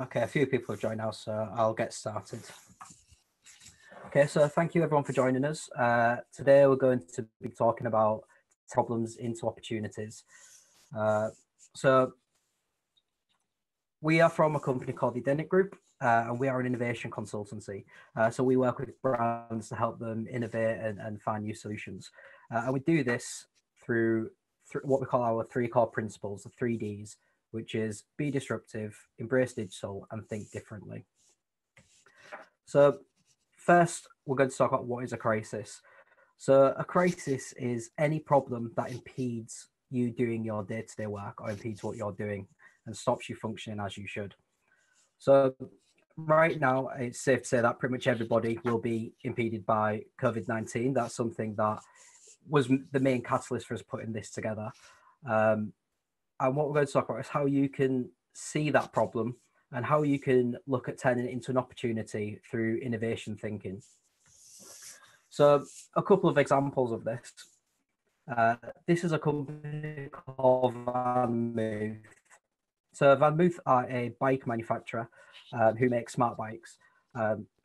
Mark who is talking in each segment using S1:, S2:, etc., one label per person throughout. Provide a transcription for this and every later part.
S1: Okay, a few people have joined now, so I'll get started. Okay, so thank you everyone for joining us. Today we're going to be talking about problems into opportunities. So we are from a company called the Denic Group, and we are an innovation consultancy. So we work with brands to help them innovate and find new solutions. And we do this through what we call our three core principles, the 3Ds, which is be disruptive, embrace digital, and think differently. So first, we're going to talk about what is a crisis. So a crisis is any problem that impedes you doing your day-to-day work or impedes what you're doing and stops you functioning as you should. So right now, it's safe to say that pretty much everybody will be impeded by COVID-19. That's something that was the main catalyst for us putting this together. And what we're going to talk about is how you can see that problem and how you can look at turning it into an opportunity through innovation thinking. So a couple of examples of this. This is a company called VanMoof. So VanMoof are a bike manufacturer who make smart bikes.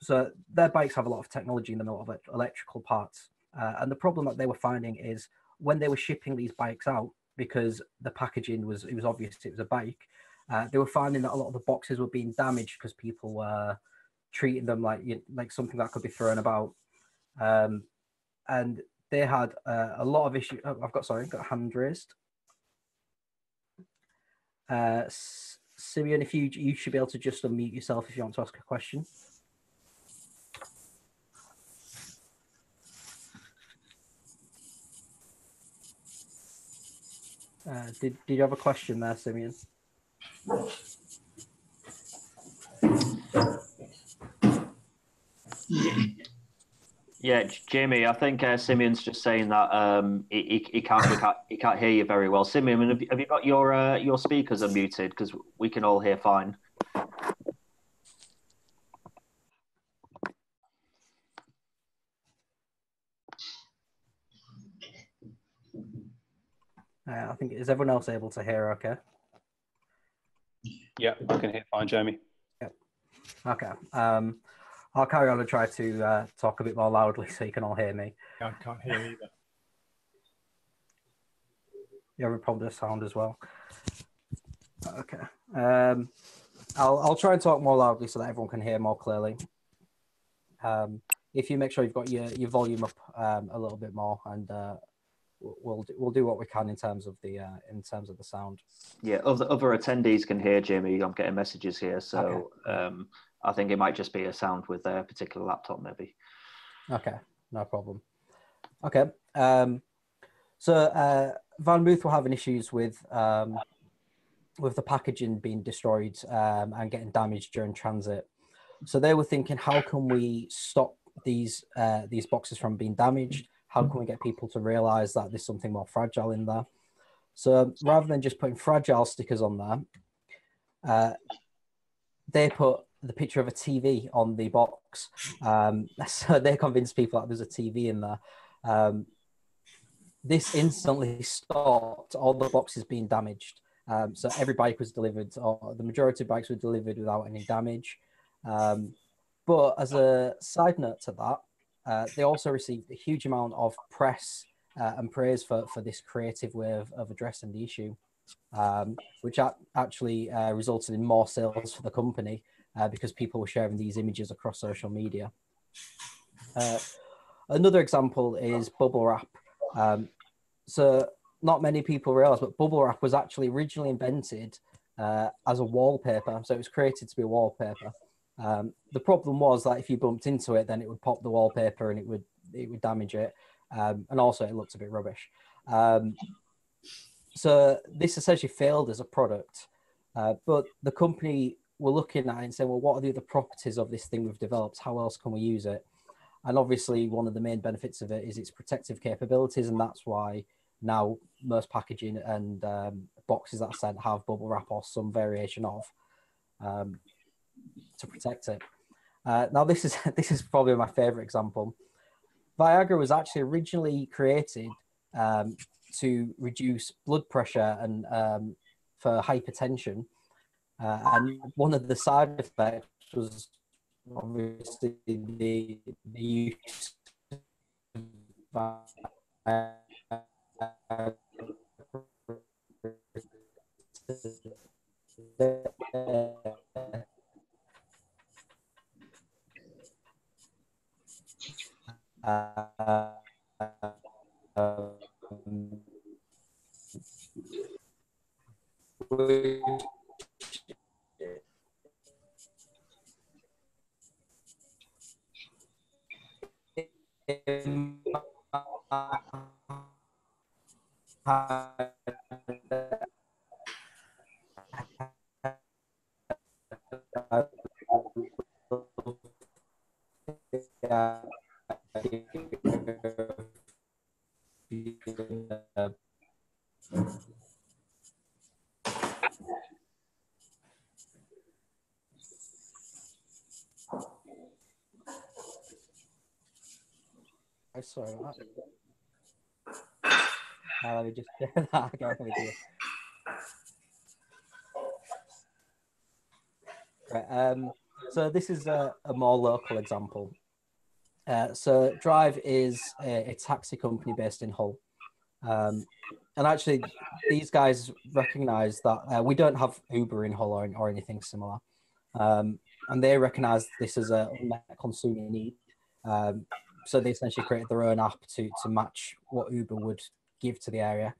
S1: So their bikes have a lot of technology in them, a lot of electrical parts. And the problem that they were finding is when they were shipping these bikes out, because the packaging was obvious it was a bike, they were finding that a lot of the boxes were being damaged because people were treating them like something that could be thrown about. And they had a lot of issues. Oh, I've got a hand raised. Simeon, if you should be able to just unmute yourself if you want to ask a question. Did you have a question there, Simeon?
S2: Yeah, Jamie, I think Simeon's just saying that he can't hear you very well. Simeon, have you got your speakers unmuted? Because we can all hear fine.
S1: I think, is everyone else able to hear okay?
S3: Yeah, I can hear fine, Jamie.
S1: Yep. Okay. I'll carry on and try to talk a bit more loudly so you can all hear me.
S3: I can't hear either.
S1: You have a problem with sound as well? Okay. I'll try and talk more loudly so that everyone can hear more clearly. If you make sure you've got your volume up a little bit more, and we'll do what we can in terms of the sound.
S2: Yeah, other attendees can hear Jamie. I'm getting messages here, so okay. I think it might just be a sound with their particular laptop, maybe.
S1: Okay, no problem. Okay, so VanMoof were having issues with the packaging being destroyed and getting damaged during transit. So they were thinking, how can we stop these boxes from being damaged? How can we get people to realize that there's something more fragile in there? So rather than just putting fragile stickers on there, they put the picture of a TV on the box. So they convinced people that there's a TV in there. This instantly stopped all the boxes being damaged. So every bike was delivered, or the majority of bikes were delivered without any damage. But as a side note to that, they also received a huge amount of press and praise for this creative way of addressing the issue, which actually resulted in more sales for the company because people were sharing these images across social media. Another example is bubble wrap. So not many people realize, but bubble wrap was actually originally invented as a wallpaper. So it was created to be a wallpaper. The problem was that if you bumped into it, then it would pop the wallpaper and it would damage it. And also it looks a bit rubbish. So this essentially failed as a product, but the company were looking at it and saying, well, what are the other properties of this thing we've developed? How else can we use it? And obviously one of the main benefits of it is its protective capabilities. And that's why now most packaging and boxes that are sent have bubble wrap or some variation of to protect it. Now this is probably my favorite example. Viagra was actually originally created to reduce blood pressure and for hypertension, And one of the side effects was obviously the use of sorry about that. Let me just get that again with you. Right, so this is a more local example. So Drive is a taxi company based in Hull. And actually, these guys recognise that we don't have Uber in Hull or anything similar. And they recognise this as a unmet consumer need. So they essentially created their own app to match what Uber would give to the area.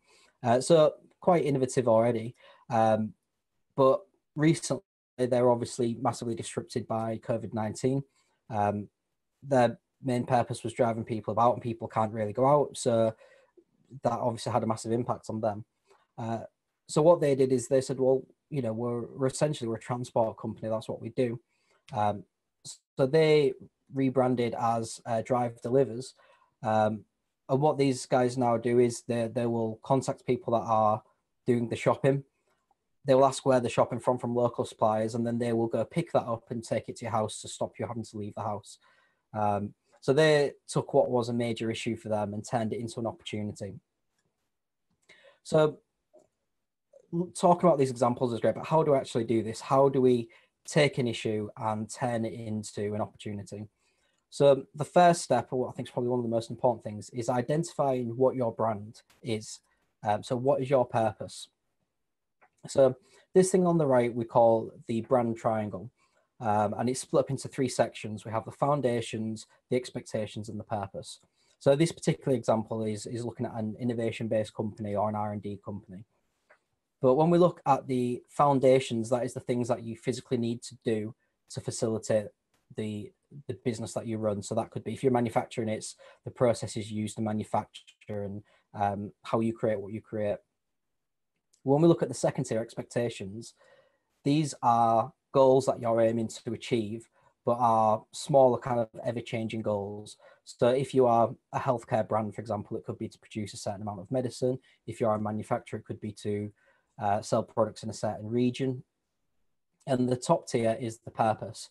S1: So quite innovative already. But recently, they're obviously massively disrupted by COVID-19. Their main purpose was driving people about, and people can't really go out. So that obviously had a massive impact on them. So what they did is they said, well, you know, we're essentially a transport company. That's what we do. So they rebranded as Drive Delivers. And what these guys now do is they will contact people that are doing the shopping. They will ask where they're shopping from local suppliers, and then they will go pick that up and take it to your house to stop you having to leave the house. So they took what was a major issue for them and turned it into an opportunity. So talking about these examples is great, but how do we actually do this? How do we take an issue and turn it into an opportunity? So the first step, or what I think is probably one of the most important things, is identifying what your brand is. So what is your purpose? So this thing on the right we call the brand triangle, and it's split up into three sections. We have the foundations, the expectations, and the purpose. So this particular example is looking at an innovation-based company or an R&D company. But when we look at the foundations, that is the things that you physically need to do to facilitate the business that you run. So that could be, if you're manufacturing, it's the processes used to manufacture and how you create what you create. When we look at the second tier, expectations, these are goals that you're aiming to achieve, but are smaller, kind of ever-changing goals. So if you are a healthcare brand, for example, it could be to produce a certain amount of medicine. If you are a manufacturer, it could be to sell products in a certain region. And the top tier is the purpose.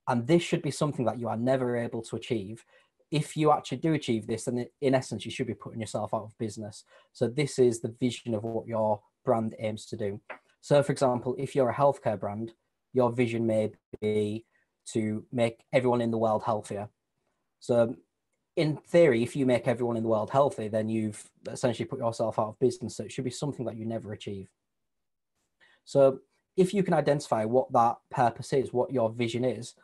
S1: And this should be something that you are never able to achieve. If you actually do achieve this, then in essence, you should be putting yourself out of business. So this is the vision of what your brand aims to do. So for example, if you're a healthcare brand, your vision may be to make everyone in the world healthier. So in theory, if you make everyone in the world healthy, then you've essentially put yourself out of business. So it should be something that you never achieve. So if you can identify what that purpose is, what your vision is,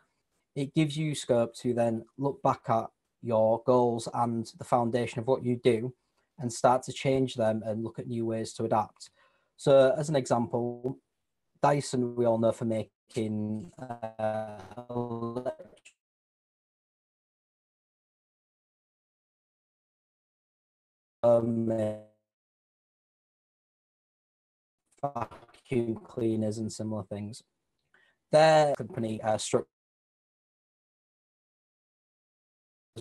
S1: it gives you scope to then look back at your goals and the foundation of what you do and start to change them and look at new ways to adapt. So as an example, Dyson, we all know for making vacuum cleaners and similar things. Their company struck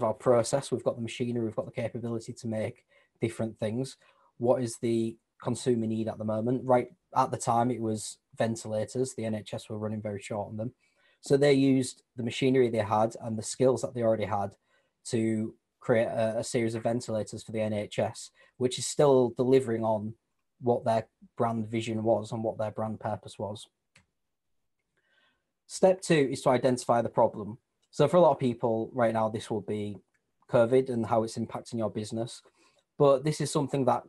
S1: our process. We've got the machinery, we've got the capability to make different things. What is the consumer need at the moment? Right at the time, it was ventilators. The NHS were running very short on them. So they used the machinery they had and the skills that they already had to create a series of ventilators for the NHS, which is still delivering on what their brand vision was and what their brand purpose was. Step 2 is to identify the problem. So for a lot of people right now, this will be COVID and how it's impacting your business. But this is something that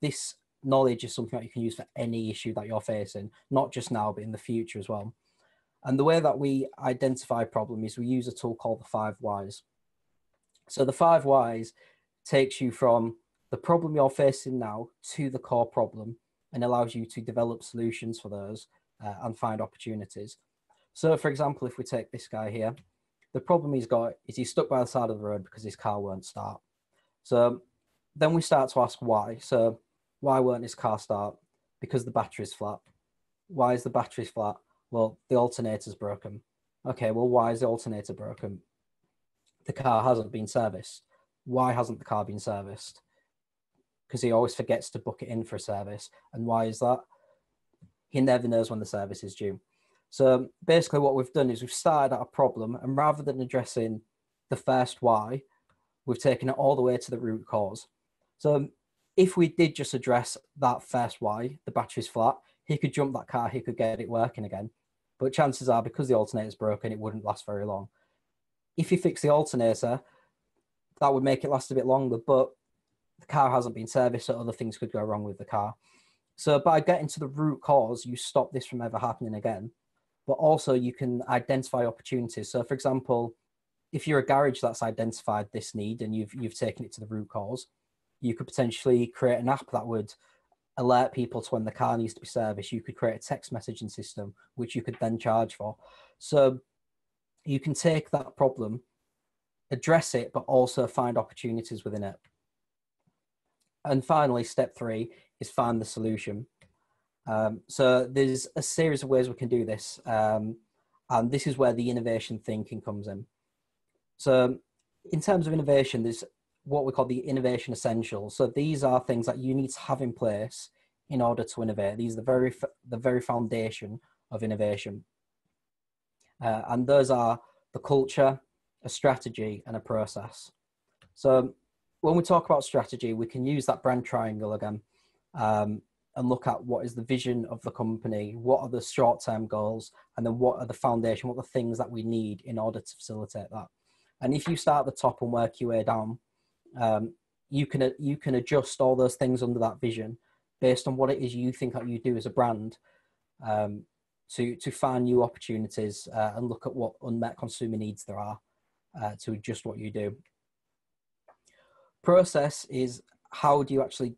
S1: this knowledge is something that you can use for any issue that you're facing, not just now, but in the future as well. And the way that we identify problem is we use a tool called the 5 whys. So the 5 whys takes you from the problem you're facing now to the core problem and allows you to develop solutions for those and find opportunities. So for example, if we take this guy here, the problem he's got is he's stuck by the side of the road because his car won't start. So then we start to ask why. So why won't his car start? Because the battery's flat. Why is the battery flat? Well, the alternator's broken. Okay, well, why is the alternator broken? The car hasn't been serviced. Why hasn't the car been serviced? Because he always forgets to book it in for a service. And why is that? He never knows when the service is due. So basically what we've done is we've started at a problem, and rather than addressing the first why, we've taken it all the way to the root cause. So if we did just address that first why, the battery's flat, he could jump that car, he could get it working again. But chances are, because the alternator's broken, it wouldn't last very long. If you fix the alternator, that would make it last a bit longer, but the car hasn't been serviced, so other things could go wrong with the car. So by getting to the root cause, you stop this from ever happening again. But also you can identify opportunities. So for example, if you're a garage that's identified this need and you've taken it to the root cause, you could potentially create an app that would alert people to when the car needs to be serviced. You could create a text messaging system, which you could then charge for. So you can take that problem, address it, but also find opportunities within it. And finally, step 3 is find the solution. So there's a series of ways we can do this. And this is where the innovation thinking comes in. So in terms of innovation, there's what we call the innovation essentials. So these are things that you need to have in place in order to innovate. These are the very foundation of innovation. And those are the culture, a strategy, and a process. So when we talk about strategy, we can use that brand triangle again and look at what is the vision of the company, what are the short-term goals, and then what are the foundation, what are the things that we need in order to facilitate that. And if you start at the top and work your way down, you can adjust all those things under that vision based on what it is you think that you do as a brand to find new opportunities and look at what unmet consumer needs there are to adjust what you do. Process is how do you actually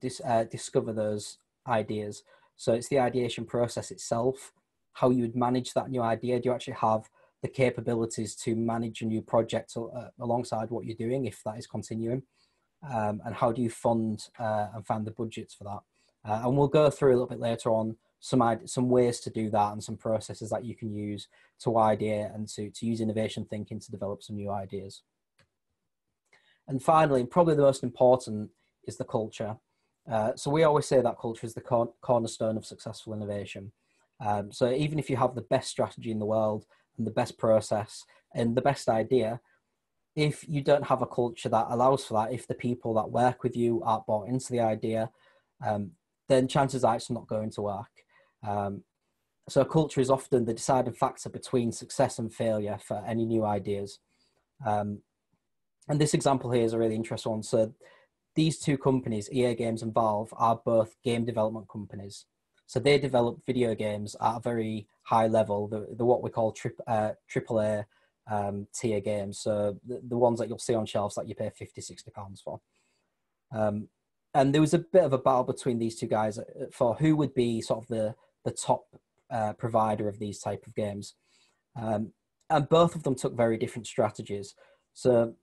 S1: discover those ideas. So it's the ideation process itself, how you would manage that new idea. Do you actually have the capabilities to manage a new project alongside what you're doing, if that is continuing? And how do you fund and find the budgets for that? And we'll go through a little bit later on some ways to do that and some processes that you can use to idea and to use innovation thinking to develop some new ideas. And finally, and probably the most important, is the culture. So we always say that culture is the cornerstone of successful innovation. So even if you have the best strategy in the world and the best process and the best idea, if you don't have a culture that allows for that, if the people that work with you aren't bought into the idea, then chances are it's not going to work. So culture is often the deciding factor between success and failure for any new ideas. And this example here is a really interesting one. So these two companies, EA Games and Valve, are both game development companies. So they develop video games at a very high level, the what we call AAA tier games. So the ones that you'll see on shelves that you pay 50, 60 pounds for. And there was a bit of a battle between these two guys for who would be sort of the top provider of these type of games. And both of them took very different strategies. So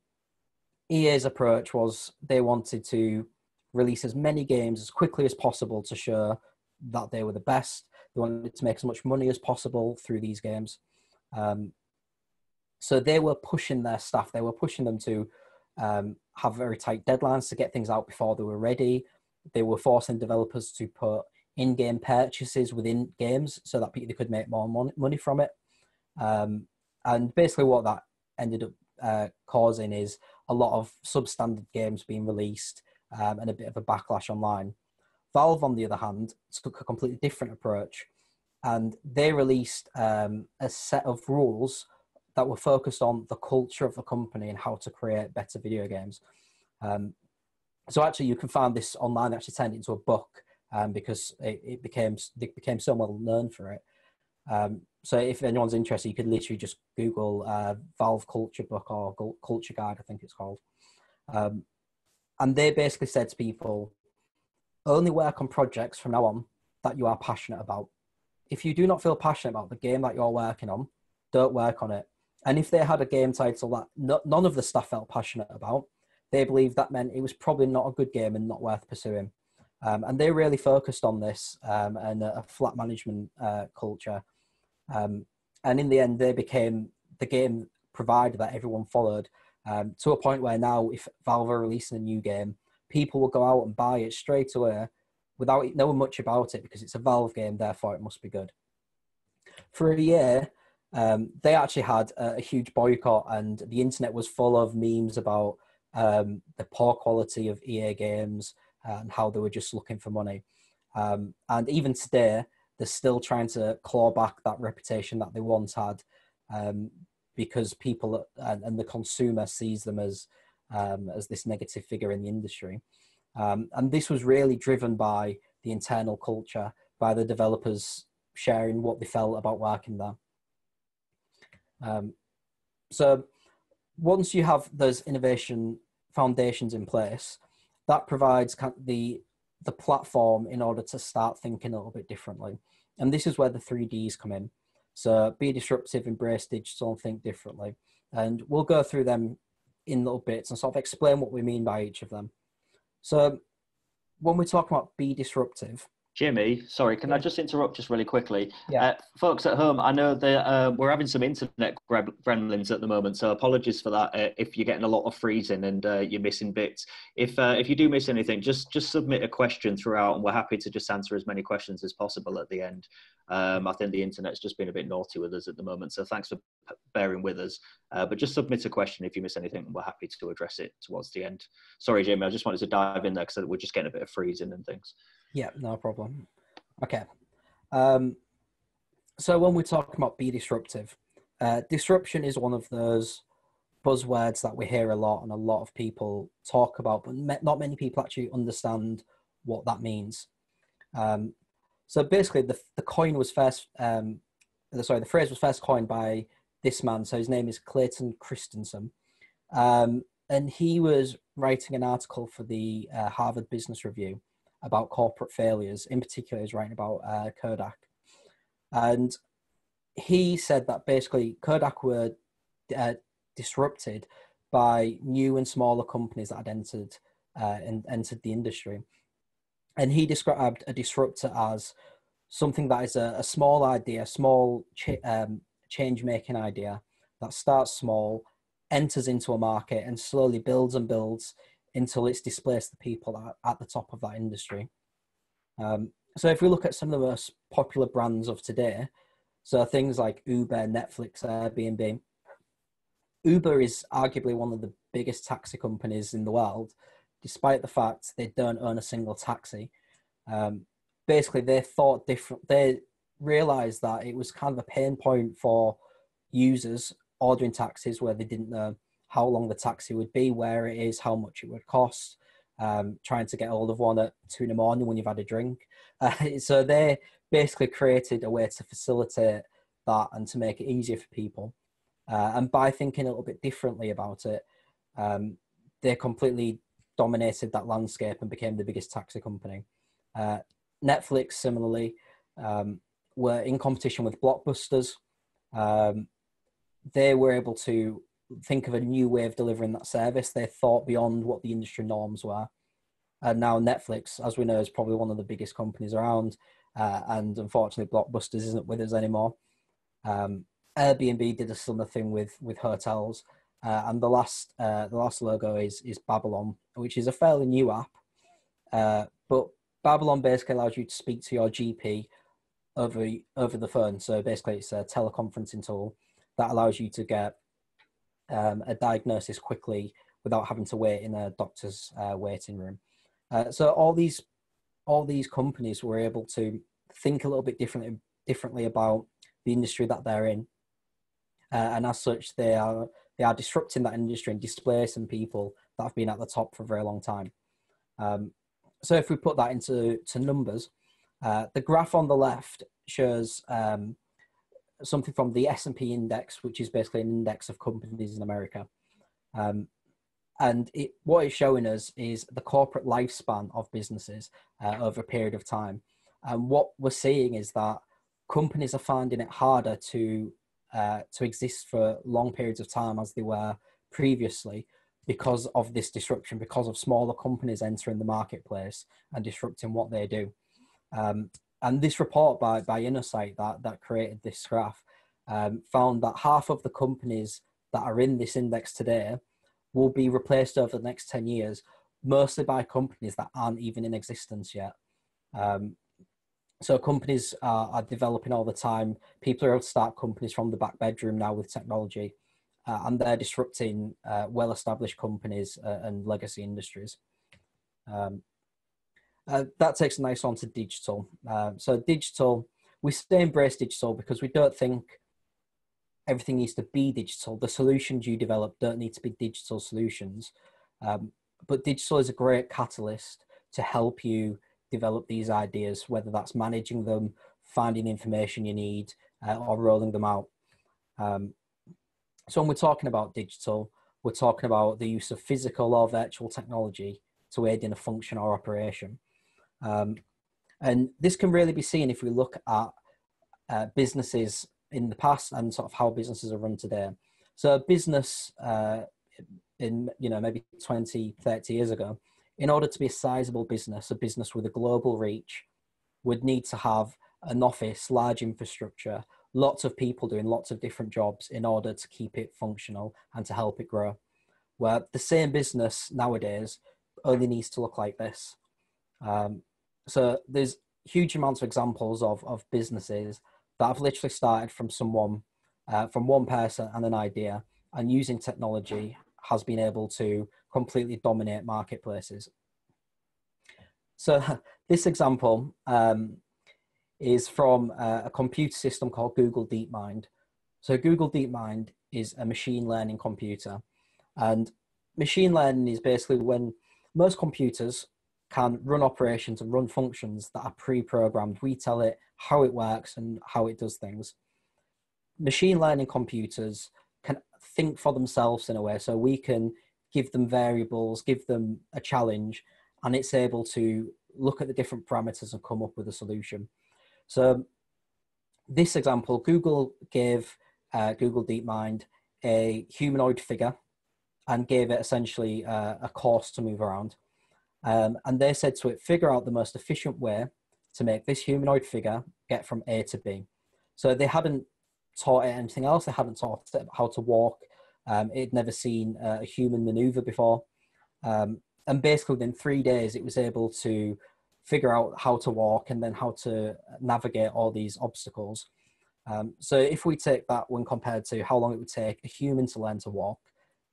S1: EA's approach was they wanted to release as many games as quickly as possible to show that they were the best. They wanted to make as much money as possible through these games. So they were pushing their staff. They were pushing them to have very tight deadlines to get things out before they were ready. They were forcing developers to put in-game purchases within games so that people could make more money from it. And basically what that ended up causing is a lot of substandard games being released and a bit of a backlash online. Valve, on the other hand, took a completely different approach. and they released a set of rules that were focused on the culture of the company and how to create better video games. So actually, you can find this online. They actually turned it into a book because they became so well known for it. So if anyone's interested, you could literally just Google Valve Culture Book or Culture Guide, I think it's called. And they basically said to people, only work on projects from now on that you are passionate about. If you do not feel passionate about the game that you're working on, don't work on it. And if they had a game title that none of the staff felt passionate about, they believed that meant it was probably not a good game and not worth pursuing. And they really focused on this and a flat management culture. And in the end, they became the game provider that everyone followed, to a point where now if Valve are releasing a new game, people will go out and buy it straight away without knowing much about it because it's a Valve game, therefore it must be good. For a year, they actually had a huge boycott, and the internet was full of memes about the poor quality of EA games and how they were just looking for money. And even today, they're still trying to claw back that reputation that they once had, because people and the consumer sees them as this negative figure in the industry. And this was really driven by the internal culture, by the developers sharing what they felt about working there. So once you have those innovation foundations in place, that provides the platform in order to start thinking a little bit differently. And this is where the 3Ds come in. So be disruptive, embrace digital, and think differently. And we'll go through them in little bits and sort of explain what we mean by each of them. So when we talk about be disruptive,
S2: Jimmy, sorry, can I just interrupt just really quickly?
S1: Yeah.
S2: Folks at home, I know that we're having some internet gremlins at the moment, so apologies for that if you're getting a lot of freezing and you're missing bits. If you do miss anything, just submit a question throughout, and we're happy to just answer as many questions as possible at the end. I think the internet's just been a bit naughty with us at the moment, so thanks for bearing with us. But just submit a question if you miss anything, and we're happy to address it towards the end. Sorry, Jimmy, I just wanted to dive in there because we're just getting a bit of freezing and things.
S1: Yeah, no problem. Okay. So when we talk about be disruptive, disruption is one of those buzzwords that we hear a lot and a lot of people talk about, but not many people actually understand what that means. So basically the coin was first, the phrase was first coined by this man. So his name is Clayton Christensen. And he was writing an article for the Harvard Business Review about corporate failures. In particular, he's writing about Kodak. And he said that basically Kodak were disrupted by new and smaller companies that had entered the industry. And he described a disruptor as something that is a small idea, small change-making idea that starts small, enters into a market, and slowly builds and builds until it's displaced the people at the top of that industry. So if we look at some of the most popular brands of today, so things like Uber, Netflix, Airbnb, Uber is arguably one of the biggest taxi companies in the world, despite the fact they don't own a single taxi. Basically, they thought different. They realized that it was kind of a pain point for users ordering taxis where they didn't know how long the taxi would be, where it is, how much it would cost, trying to get hold of one at 2 a.m. when you've had a drink. So they basically created a way to facilitate that and to make it easier for people. And by thinking a little bit differently about it, they completely dominated that landscape and became the biggest taxi company. Netflix, similarly, were in competition with Blockbusters. They were able to think of a new way of delivering that service. They thought beyond what the industry norms were. And now Netflix, as we know, is probably one of the biggest companies around. And unfortunately, Blockbusters isn't with us anymore. Airbnb did a similar thing with hotels. And the last logo is Babylon, which is a fairly new app. But Babylon basically allows you to speak to your GP over the phone. So basically, it's a teleconferencing tool that allows you to get a diagnosis quickly without having to wait in a doctor's waiting room. So all these companies were able to think a little bit differently differently about the industry that they're in. And as such, they are disrupting that industry and displacing people that have been at the top for a very long time. So if we put that into numbers, the graph on the left shows something from the S&P index, which is basically an index of companies in America. And what it's showing us is the corporate lifespan of businesses over a period of time. And what we're seeing is that companies are finding it harder to exist for long periods of time as they were previously because of this disruption, because of smaller companies entering the marketplace and disrupting what they do. And this report by Insight that created this graph found that half of the companies that are in this index today will be replaced over the next 10 years, mostly by companies that aren't even in existence yet. So companies are developing all the time. People are able to start companies from the back bedroom now with technology, and they're disrupting well-established companies and legacy industries. That takes a nice on to digital. So digital, we still embrace digital because we don't think everything needs to be digital. The solutions you develop don't need to be digital solutions. But digital is a great catalyst to help you develop these ideas, whether that's managing them, finding information you need, or rolling them out. So when we're talking about digital, we're talking about the use of physical or virtual technology to aid in a function or operation. And this can really be seen if we look at businesses in the past and sort of how businesses are run today. So a business in maybe 20, 30 years ago, in order to be a sizable business, a business with a global reach would need to have an office, large infrastructure, lots of people doing lots of different jobs in order to keep it functional and to help it grow. Where the same business nowadays only needs to look like this. So there's huge amounts of examples of businesses that have literally started from one person and an idea, and using technology has been able to completely dominate marketplaces. So this example is from a computer system called Google DeepMind. So Google DeepMind is a machine learning computer, and machine learning is basically when most computers can run operations and run functions that are pre-programmed. We tell it how it works and how it does things. Machine learning computers can think for themselves in a way, so we can give them variables, give them a challenge, and it's able to look at the different parameters and come up with a solution. So this example, Google gave Google DeepMind a humanoid figure and gave it essentially a course to move around. And they said to it, figure out the most efficient way to make this humanoid figure get from A to B. So they hadn't taught it anything else. They hadn't taught it how to walk. It had never seen a human maneuver before. And basically within 3 days, it was able to figure out how to walk and then how to navigate all these obstacles. So if we take that when compared to how long it would take a human to learn to walk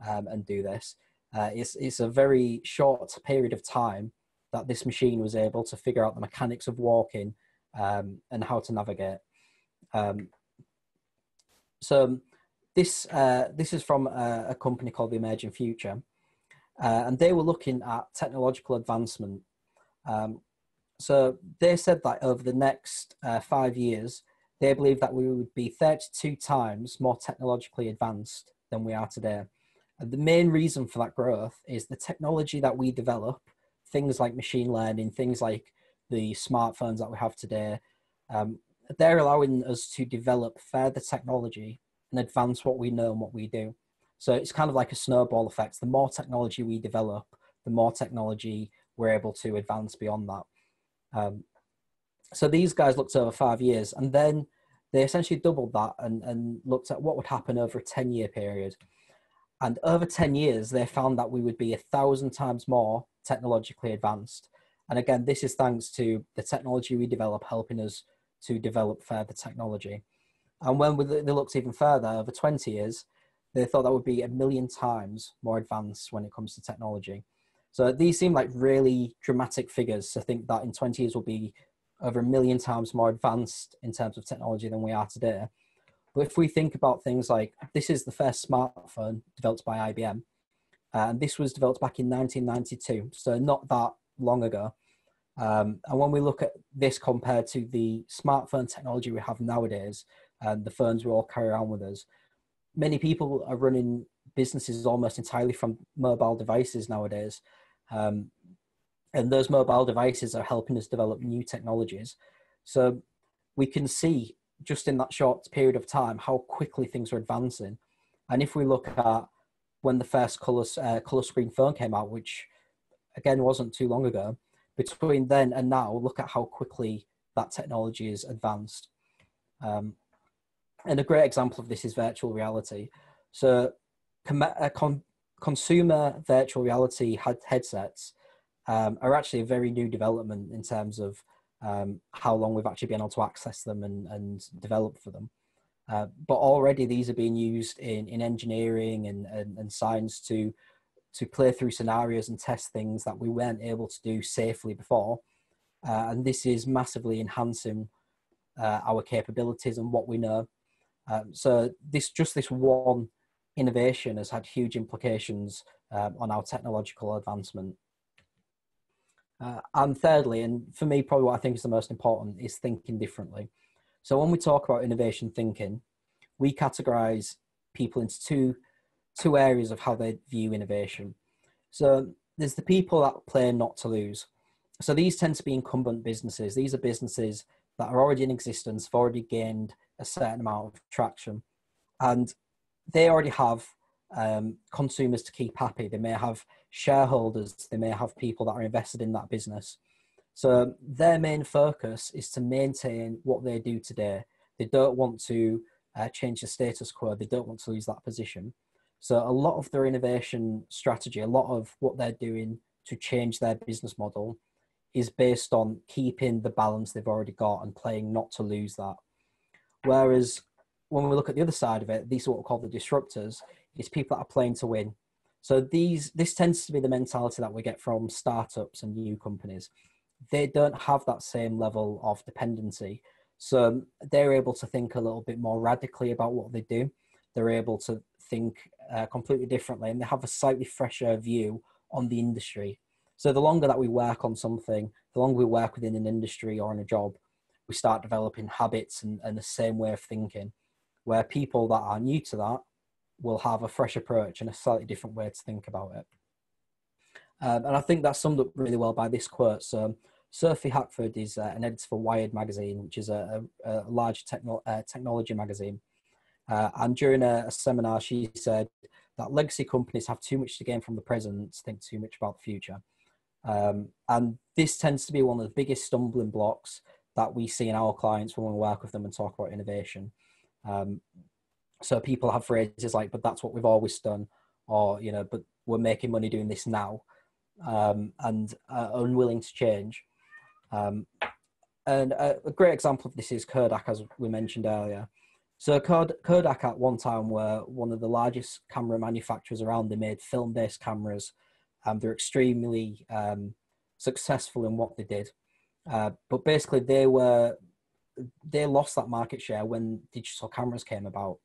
S1: and do this, it's a very short period of time that this machine was able to figure out the mechanics of walking and how to navigate. So this is from a company called the Emerging Future, and they were looking at technological advancement. So they said that over the next 5 years, they believe that we would be 32 times more technologically advanced than we are today. And the main reason for that growth is the technology that we develop, things like machine learning, things like the smartphones that we have today, they're allowing us to develop further technology and advance what we know and what we do. So it's kind of like a snowball effect. The more technology we develop, the more technology we're able to advance beyond that. So these guys looked over 5 years, and then they essentially doubled that and looked at what would happen over a 10-year period. And over 10 years, they found that we would be 1,000 times more technologically advanced. And again, this is thanks to the technology we develop helping us to develop further technology. And when they looked even further, over 20 years, they thought that would be 1 million times more advanced when it comes to technology. So these seem like really dramatic figures to think that in 20 years we'll be over 1 million times more advanced in terms of technology than we are today. But if we think about things like, this is the first smartphone developed by IBM, and this was developed back in 1992, so not that long ago. And when we look at this compared to the smartphone technology we have nowadays, and the phones we all carry around with us, many people are running businesses almost entirely from mobile devices nowadays. And those mobile devices are helping us develop new technologies. So we can see just in that short period of time how quickly things are advancing. And if we look at when the first color screen phone came out, which again wasn't too long ago, between then and now, look at how quickly that technology is advanced. And a great example of this is virtual reality. So consumer virtual reality headsets are actually a very new development in terms of how long we've actually been able to access them and develop for them. But already these are being used in engineering and science to play through scenarios and test things that we weren't able to do safely before. And this is massively enhancing our capabilities and what we know. So this one innovation has had huge implications on our technological advancement. And thirdly, and for me, probably what I think is the most important, is thinking differently. So when we talk about innovation thinking, we categorize people into two areas of how they view innovation. So there's the people that play not to lose. So these tend to be incumbent businesses. These are businesses that are already in existence, have already gained a certain amount of traction, and they already have consumers to keep happy. They may have shareholders, they may have people that are invested in that business. So their main focus is to maintain what they do today. They don't want to change the status quo. They don't want to lose that position. So a lot of their innovation strategy, a lot of what they're doing to change their business model is based on keeping the balance they've already got and playing not to lose that. Whereas when we look at the other side of it, these are what we call the disruptors, is people that are playing to win. So this tends to be the mentality that we get from startups and new companies. They don't have that same level of dependency. So they're able to think a little bit more radically about what they do. They're able to think completely differently, and they have a slightly fresher view on the industry. So the longer that we work on something, the longer we work within an industry or in a job, we start developing habits and the same way of thinking, where people that are new to that will have a fresh approach and a slightly different way to think about it. And I think that's summed up really well by this quote. So Sophie Hackford is an editor for Wired magazine, which is a large technology magazine. And during a seminar, she said that legacy companies have too much to gain from the present, think too much about the future. And this tends to be one of the biggest stumbling blocks that we see in our clients when we work with them and talk about innovation. So people have phrases like, but that's what we've always done, or, but we're making money doing this now, and unwilling to change. And a great example of this is Kodak, as we mentioned earlier. So Kodak at one time were one of the largest camera manufacturers around. They made film-based cameras. They're extremely successful in what they did. But basically they lost that market share when digital cameras came about.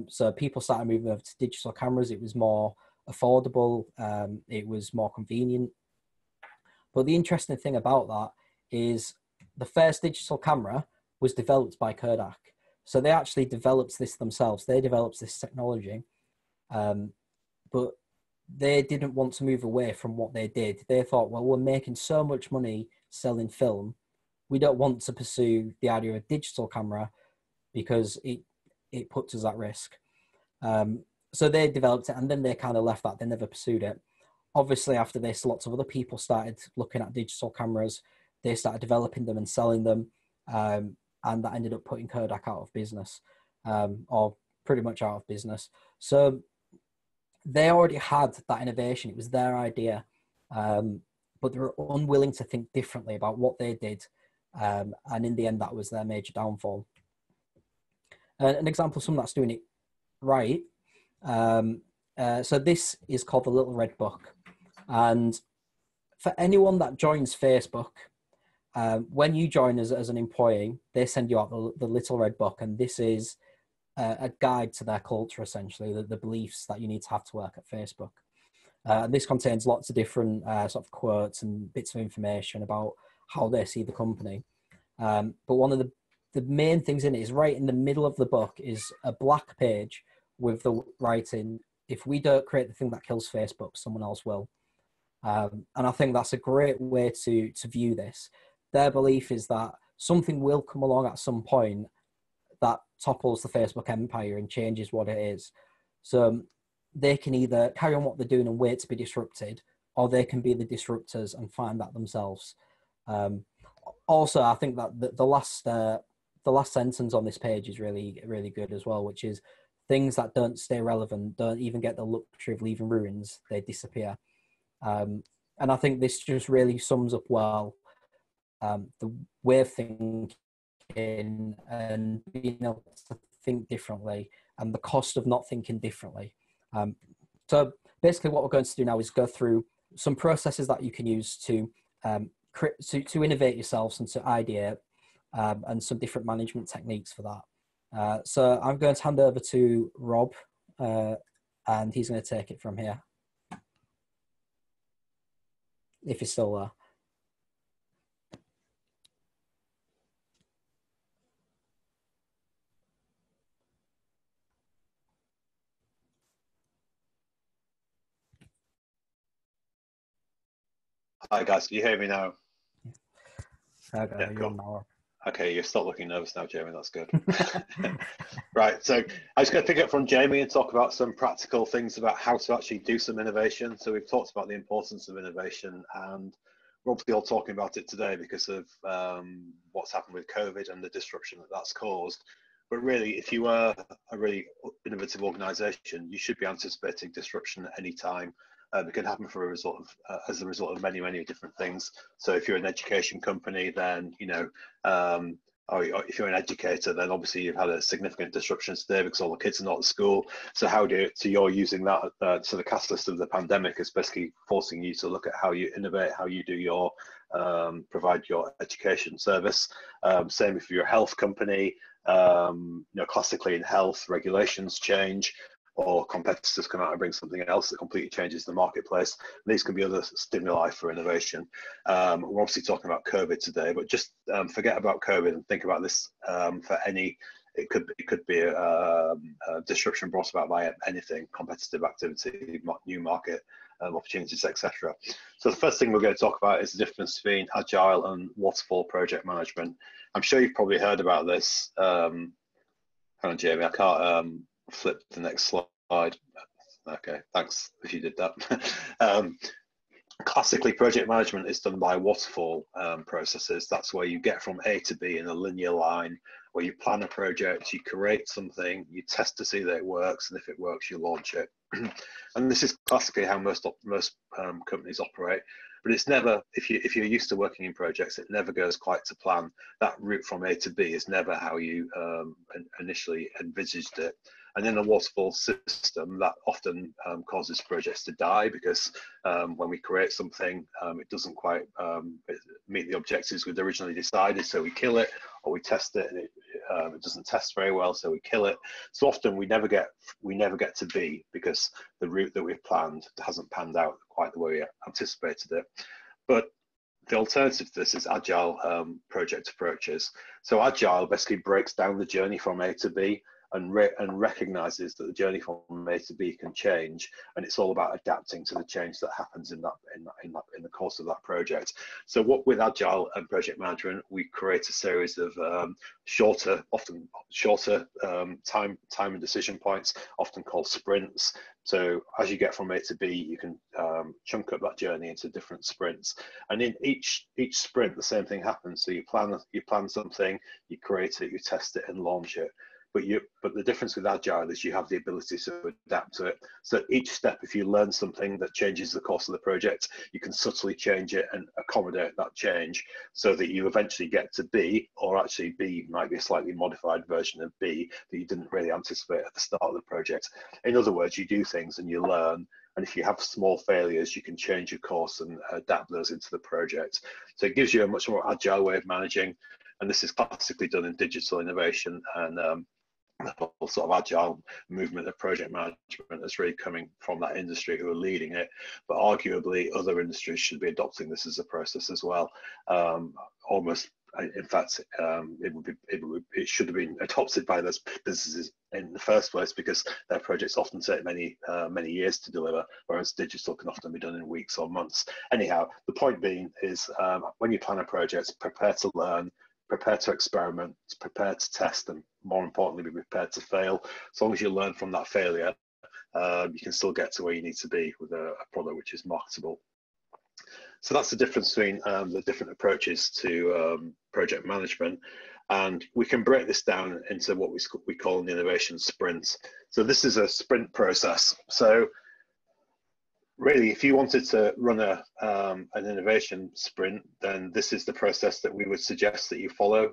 S1: So people started moving over to digital cameras. It was more affordable. It was more convenient. But the interesting thing about that is the first digital camera was developed by Kodak. So they actually developed this themselves. They developed this technology, but they didn't want to move away from what they did. They thought, well, we're making so much money selling film. We don't want to pursue the idea of a digital camera because it puts us at risk. So they developed it, and then they kind of left that. They never pursued it. Obviously, after this, lots of other people started looking at digital cameras. They started developing them and selling them. And that ended up putting Kodak out of business, or pretty much out of business. So they already had that innovation. It was their idea, but they were unwilling to think differently about what they did. And in the end, that was their major downfall. An example of someone that's doing it right. So this is called the Little Red Book. And for anyone that joins Facebook, When you join as an employee, they send you out the little red book, and this is a guide to their culture, essentially, the beliefs that you need to have to work at Facebook. And this contains lots of different sort of quotes and bits of information about how they see the company. But one of the main things in it is right in the middle of the book is a black page with the writing, "If we don't create the thing that kills Facebook, someone else will." And I think that's a great way to view this. Their belief is that something will come along at some point that topples the Facebook empire and changes what it is. So they can either carry on what they're doing and wait to be disrupted, or they can be the disruptors and find that themselves. Also, I think that the last sentence on this page is really, really good as well, which is, "Things that don't stay relevant don't even get the luxury of leaving ruins, they disappear." And I think this just really sums up well the way of thinking and being able to think differently and the cost of not thinking differently. So basically what we're going to do now is go through some processes that you can use to innovate yourselves and to ideate, and some different management techniques for that. So I'm going to hand over to Rob, and he's going to take it from here, if he's still there.
S4: Hi guys, can you hear me now?
S1: Okay,
S4: Yeah, cool.
S1: now.
S4: Okay, you're still looking nervous now, Jamie. That's good. Right, so I was going to pick up from Jamie and talk about some practical things about how to actually do some innovation. So we've talked about the importance of innovation, and we're obviously all talking about it today because of what's happened with COVID and the disruption that that's caused. But really, if you are a really innovative organisation, you should be anticipating disruption at any time. It can happen for as a result of many, many different things. So if you're an education company, then, you know, or if you're an educator, then obviously you've had a significant disruption today because all the kids are not at school. So you're using that, so the catalyst of the pandemic is basically forcing you to look at how you innovate, how you do your, provide your education service. Same if you're a health company, you know, classically in health, regulations change, or competitors come out and bring something else that completely changes the marketplace. And these can be other stimuli for innovation. We're obviously talking about COVID today, but just forget about COVID and think about this for any. It could be a disruption brought about by anything, competitive activity, new market opportunities, etc. So the first thing we're going to talk about is the difference between agile and waterfall project management. I'm sure you've probably heard about this. Hang on, Jamie, I can't flip the next slide. Okay, thanks if you did that. Classically, project management is done by waterfall processes. That's where you get from A to B in a linear line, where you plan a project, you create something, you test to see that it works, and if it works, you launch it. And this is classically how most companies operate. But it's never, if you're used to working in projects, it never goes quite to plan. That route from A to B is never how you initially envisaged it. And in a waterfall system, that often causes projects to die because when we create something, it doesn't quite meet the objectives we'd originally decided, so we kill it, or we test it and it doesn't test very well, so we kill it. So often we never get to B because the route that we've planned hasn't panned out quite the way we anticipated it. But the alternative to this is agile project approaches. So agile basically breaks down the journey from A to B and recognizes that the journey from A to B can change, and it's all about adapting to the change that happens in the course of that project. So what with agile and project management, we create a series of often shorter time and decision points, often called sprints. So as you get from A to B, you can chunk up that journey into different sprints, and in each sprint the same thing happens. So you plan something, you create it, you test it, and launch it. But the difference with agile is you have the ability to adapt to it. So each step, if you learn something that changes the course of the project, you can subtly change it and accommodate that change so that you eventually get to B, or actually B might be a slightly modified version of B that you didn't really anticipate at the start of the project. In other words, you do things and you learn, And if you have small failures, you can change your course and adapt those into the project. So it gives you a much more agile way of managing. And this is classically done in digital innovation, and the whole sort of agile movement of project management is really coming from that industry who are leading it. But arguably, other industries should be adopting this as a process as well. Almost, in fact, it should have been adopted by those businesses in the first place, because their projects often take many years to deliver, whereas digital can often be done in weeks or months. Anyhow, the point being is, when you plan a project, prepare to learn, prepare to experiment, prepare to test, and more importantly, be prepared to fail. As long as you learn from that failure, you can still get to where you need to be with a product which is marketable. So that's the difference between the different approaches to project management. And we can break this down into what we call an innovation sprint. So this is a sprint process. So really, if you wanted to run an innovation sprint, then this is the process that we would suggest that you follow.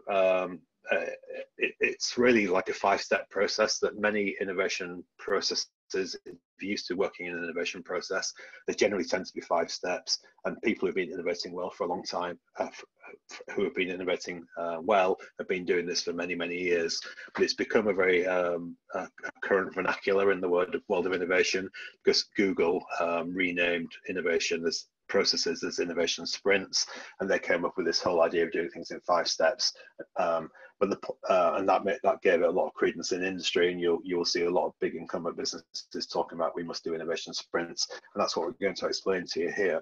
S4: It's really like a 5-step process that many innovation processes, if you're used to working in an innovation process, they generally tend to be 5 steps. And people who've been innovating well for a long time, who have been innovating well, have been doing this for many, many years. But it's become a very current vernacular in the world of innovation, because Google renamed innovation as processes as innovation sprints, and they came up with this whole idea of doing things in 5 steps. But that gave it a lot of credence in industry, and you will see a lot of big incumbent businesses talking about we must do innovation sprints, and that's what we're going to explain to you here.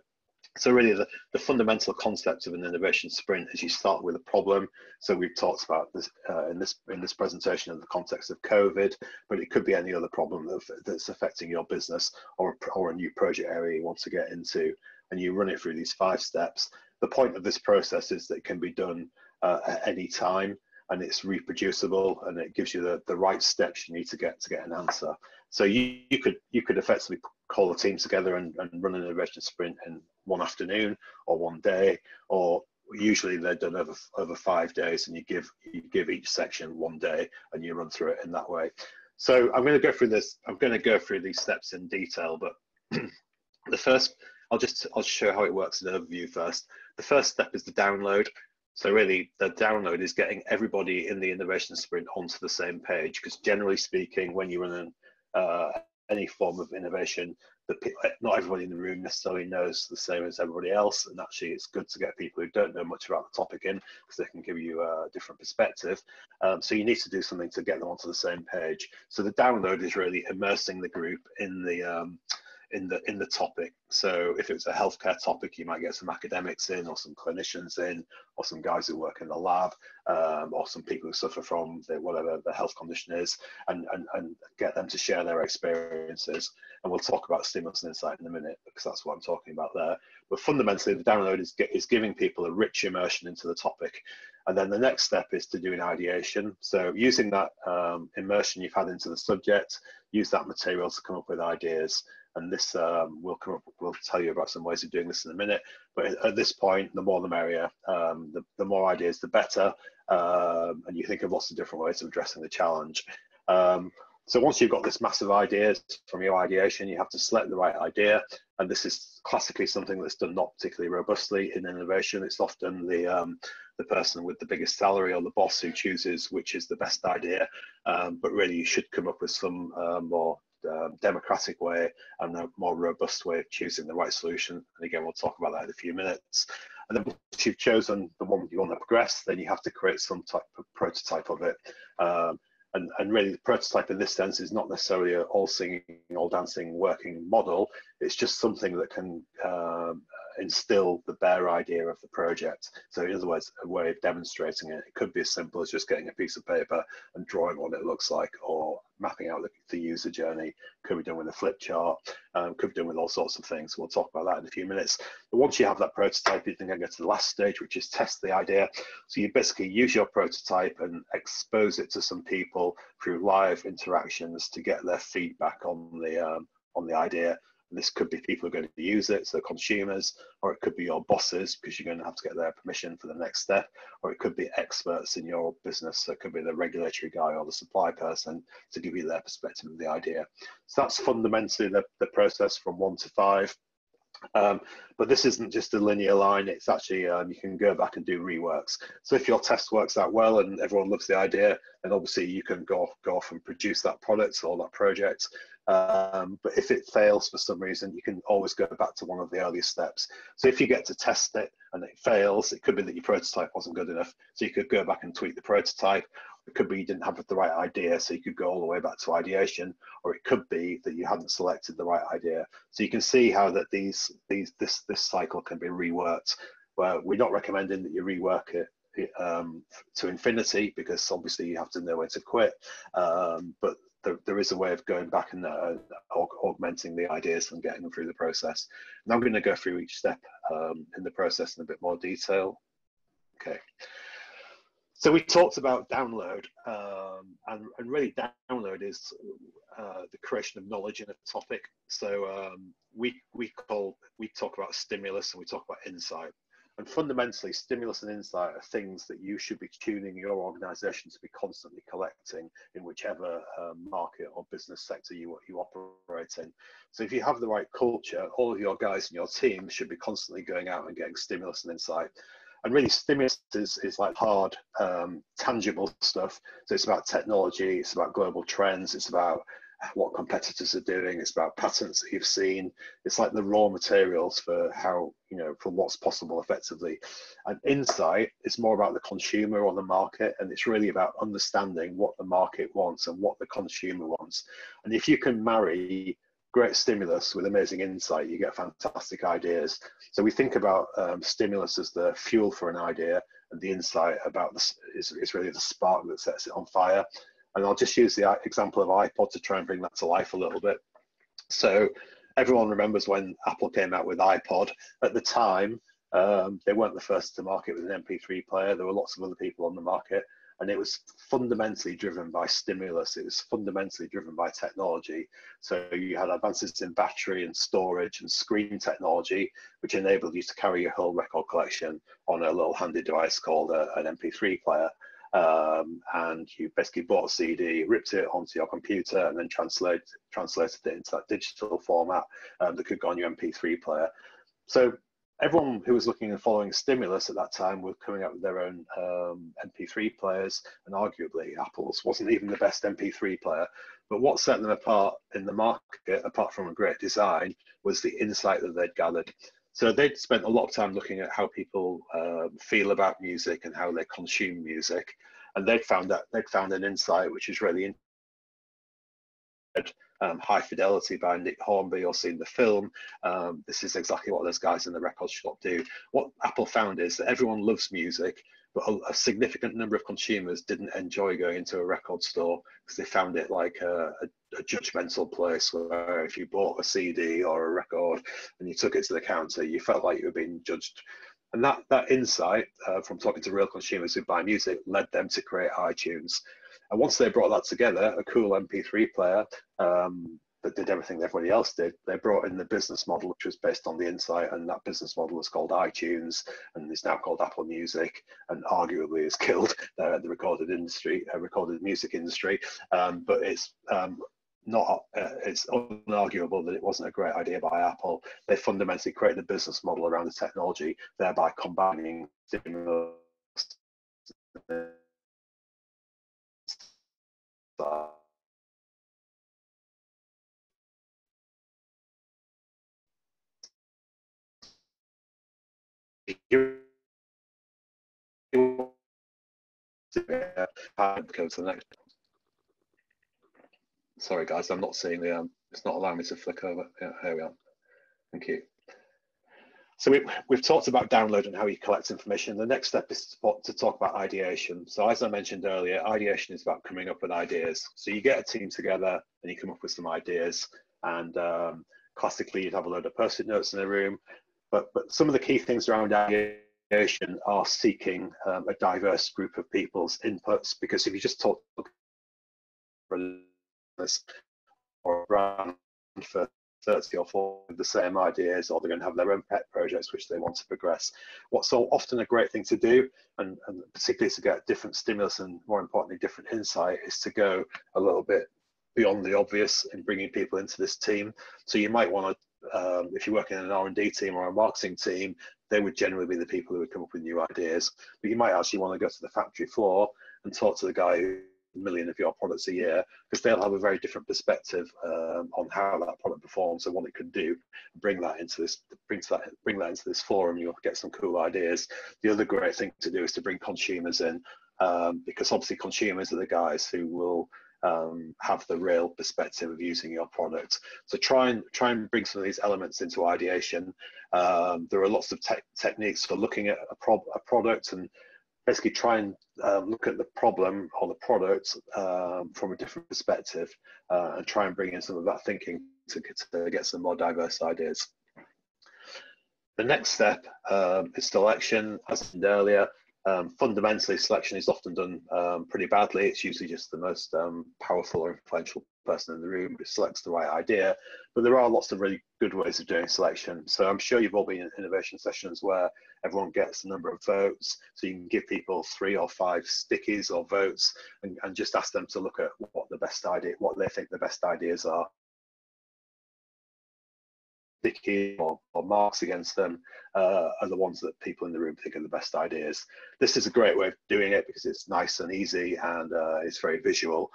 S4: So really, the fundamental concept of an innovation sprint is you start with a problem. So we've talked about this in this presentation in the context of COVID, but it could be any other problem that's affecting your business, or a new project area you want to get into, and you run it through these 5 steps. The point of this process is that it can be done at any time, and it's reproducible, and it gives you the right steps you need to get an answer. So you could effectively call a team together and run an innovation sprint in one afternoon or one day, or usually they're done over 5 days, and you give each section 1 day, and you run through it in that way. So I'm going to go through this. I'm going to go through these steps in detail, but the first, I'll show how it works in overview first. The first step is the download. So really, the download is getting everybody in the innovation sprint onto the same page, because generally speaking, when you run any form of innovation, not everybody in the room necessarily knows the same as everybody else, and actually it's good to get people who don't know much about the topic in, because they can give you a different perspective. So you need to do something to get them onto the same page. So the download is really immersing the group in the topic. So if it's a healthcare topic, you might get some academics in, or some clinicians in, or some guys who work in the lab, or some people who suffer from whatever the health condition is, and get them to share their experiences. And we'll talk about stimulus and insight in a minute, because that's what I'm talking about there. But fundamentally, the download is giving people a rich immersion into the topic. And then the next step is to do an ideation. So using that immersion you've had into the subject, use that material to come up with ideas. And this we'll tell you about some ways of doing this in a minute. But at this point, the more the merrier. The more ideas, the better. And you think of lots of different ways of addressing the challenge. So once you've got this massive ideas from your ideation, you have to select the right idea. And this is classically something that's done not particularly robustly in innovation. It's often the person with the biggest salary, or the boss, who chooses which is the best idea. But really, you should come up with some more democratic way and a more robust way of choosing the right solution. And again, we'll talk about that in a few minutes. And then once you've chosen the one you want to progress, then you have to create some type of prototype of it. And really, the prototype in this sense is not necessarily an all singing, all dancing working model. It's just something that can instill the bare idea of the project. So in other words, a way of demonstrating it. It could be as simple as just getting a piece of paper and drawing what it looks like, or mapping out the user journey. Could be done with a flip chart, could be done with all sorts of things. We'll talk about that in a few minutes. But once you have that prototype, you can then go to the last stage, which is test the idea. So you basically use your prototype and expose it to some people through live interactions to get their feedback on the idea. And this could be people who are going to use it, so consumers, or it could be your bosses, because you're going to have to get their permission for the next step, or it could be experts in your business, so it could be the regulatory guy or the supply person to give you their perspective of the idea. So that's fundamentally the process from 1 to 5. But this isn't just a linear line, it's actually, you can go back and do reworks. So if your test works out well and everyone loves the idea, then obviously you can go off and produce that product or that project. But if it fails for some reason, you can always go back to one of the earlier steps. So if you get to test it and it fails, it could be that your prototype wasn't good enough. So you could go back and tweak the prototype. It could be you didn't have the right idea, so you could go all the way back to ideation, or it could be that you hadn't selected the right idea. So you can see how that this cycle can be reworked. Well, we're not recommending that you rework it to infinity, because obviously you have to know when to quit. But there is a way of going back and augmenting the ideas and getting them through the process. And I'm going to go through each step in the process in a bit more detail. Okay. So we talked about download, and really download is the creation of knowledge in a topic. So we talk about stimulus and we talk about insight. And fundamentally, stimulus and insight are things that you should be tuning your organization to be constantly collecting in whichever market or business sector you operate in. So if you have the right culture, all of your guys in your team should be constantly going out and getting stimulus and insight. And really, stimulus is like hard, tangible stuff. So it's about technology, it's about global trends, it's about what competitors are doing, it's about patents that you've seen. It's like the raw materials for how, for what's possible effectively. And insight is more about the consumer or the market, and it's really about understanding what the market wants and what the consumer wants. And if you can marry great stimulus with amazing insight, you get fantastic ideas. So we think about stimulus as the fuel for an idea, and the insight about this is really the spark that sets it on fire. And I'll just use the example of iPod to try and bring that to life a little bit. So everyone remembers when Apple came out with iPod. At the time, they weren't the first to market with an MP3 player. There were lots of other people on the market. And it was fundamentally driven by stimulus. It was fundamentally driven by technology. So you had advances in battery and storage and screen technology, which enabled you to carry your whole record collection on a little handy device called an MP3 player. And you basically bought a CD, ripped it onto your computer, and then translated it into that digital format that could go on your MP3 player. So everyone who was looking and following stimulus at that time were coming up with their own MP3 players, and arguably Apple's wasn't even the best MP3 player. But what set them apart in the market, apart from a great design, was the insight that they'd gathered. So they'd spent a lot of time looking at how people feel about music and how they consume music, and they'd found an insight which is really High Fidelity by Nick Hornby, or seen the film. This is exactly what those guys in the record shop do. What Apple found is that everyone loves music, but a significant number of consumers didn't enjoy going into a record store because they found it like a judgmental place where if you bought a CD or a record and you took it to the counter, you felt like you were being judged. And that insight from talking to real consumers who buy music led them to create iTunes. And once they brought that together, a cool MP3 player that did everything everybody else did, they brought in the business model, which was based on the insight, and that business model is called iTunes, and is now called Apple Music, and arguably has killed the recorded music industry. But it's it's unarguable that it wasn't a great idea by Apple. They fundamentally created a business model around the technology, thereby combining stimulus go to the next. Sorry guys, I'm not seeing the it's not allowing me to flick over. Yeah, here we are. Thank you. So we've talked about download and how you collect information. The next step is to talk about ideation. So as I mentioned earlier, ideation is about coming up with ideas. So you get a team together and you come up with some ideas, and classically you'd have a load of Post-it notes in a room. But some of the key things around ideation are seeking a diverse group of people's inputs, because if you just talk for this or brand for 30 or 40 with the same ideas, or they're going to have their own pet projects which they want to progress. What's so often a great thing to do, and particularly to get different stimulus and more importantly different insight, is to go a little bit beyond the obvious in bringing people into this team. So you might want to, if you're working in an R&D team or a marketing team, they would generally be the people who would come up with new ideas. But you might actually want to go to the factory floor and talk to the guy who a million of your products a year, because they'll have a very different perspective on how that product performs and what it could do. Bring that into this forum, you'll get some cool ideas. The other great thing to do is to bring consumers in, because obviously consumers are the guys who will have the real perspective of using your product. So try and bring some of these elements into ideation. There are lots of techniques for looking at a product, and basically try and look at the problem or the product from a different perspective, and try and bring in some of that thinking to get some more diverse ideas. The next step is selection. As I said earlier, fundamentally selection is often done pretty badly. It's usually just the most powerful or influential person in the room who selects the right idea, but there are lots of really good ways of doing selection. So I'm sure you've all been in innovation sessions where everyone gets a number of votes, so you can give people 3 or 5 stickies or votes and just ask them to look at what they think the best ideas are, sticky or marks against them are the ones that people in the room think are the best ideas. This is a great way of doing it because it's nice and easy, and it's very visual.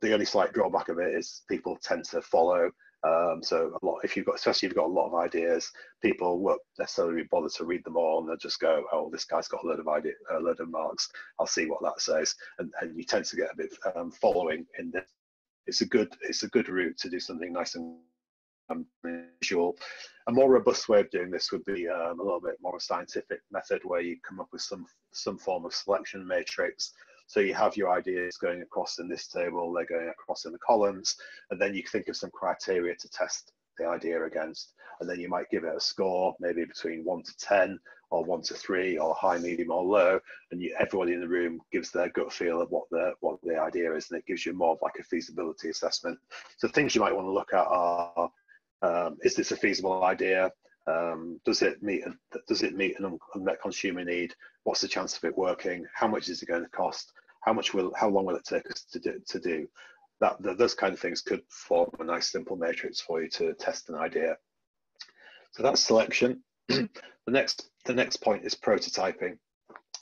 S4: The only slight drawback of it is people tend to follow. So a lot, especially if you've got a lot of ideas, people won't necessarily bother to read them all, and they'll just go, "Oh, this guy's got a load of marks. I'll see what that says." And you tend to get a bit following in this. It's a good route to do something nice and visual. A more robust way of doing this would be a little bit more scientific method, where you come up with some form of selection matrix. So you have your ideas going across in this table, they're going across in the columns, and then you think of some criteria to test the idea against, and then you might give it a score, maybe between 1 to 10 or 1 to 3 or high, medium or low, and everybody in the room gives their gut feel of what the idea is, and it gives you more of like a feasibility assessment. So things you might want to look at are, is this a feasible idea? Does it meet an unmet consumer need? What's the chance of it working? How much is it going to cost? How long will it take us to do? Those kind of things could form a nice simple matrix for you to test an idea. So that's selection. The next point is prototyping.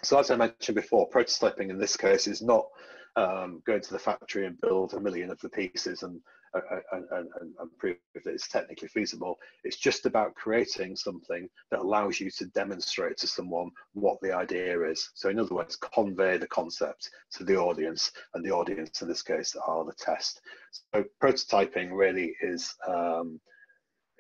S4: So as I mentioned before, prototyping in this case is not going to the factory and build 1 million of the pieces and prove that it's technically feasible. It's just about creating something that allows you to demonstrate to someone what the idea is. So in other words, convey the concept to the audience, and the audience in this case are the test. So prototyping really is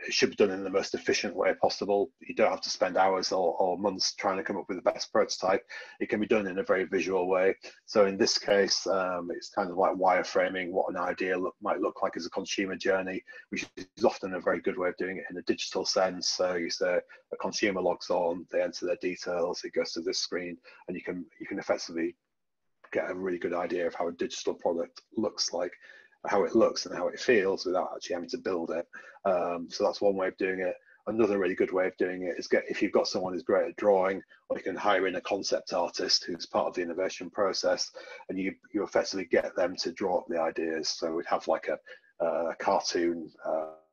S4: it should be done in the most efficient way possible. You don't have to spend hours or months trying to come up with the best prototype. It can be done in a very visual way. So in this case, it's kind of like wireframing what an idea might look like as a consumer journey, which is often a very good way of doing it in a digital sense. So you say a consumer logs on, they enter their details, it goes to this screen, and you can effectively get a really good idea of how a digital product looks like, how it looks and how it feels without actually having to build it. So that's one way of doing it. Another really good way of doing it is if you've got someone who's great at drawing, or you can hire in a concept artist who's part of the innovation process, and you effectively get them to draw up the ideas. So we'd have like a cartoon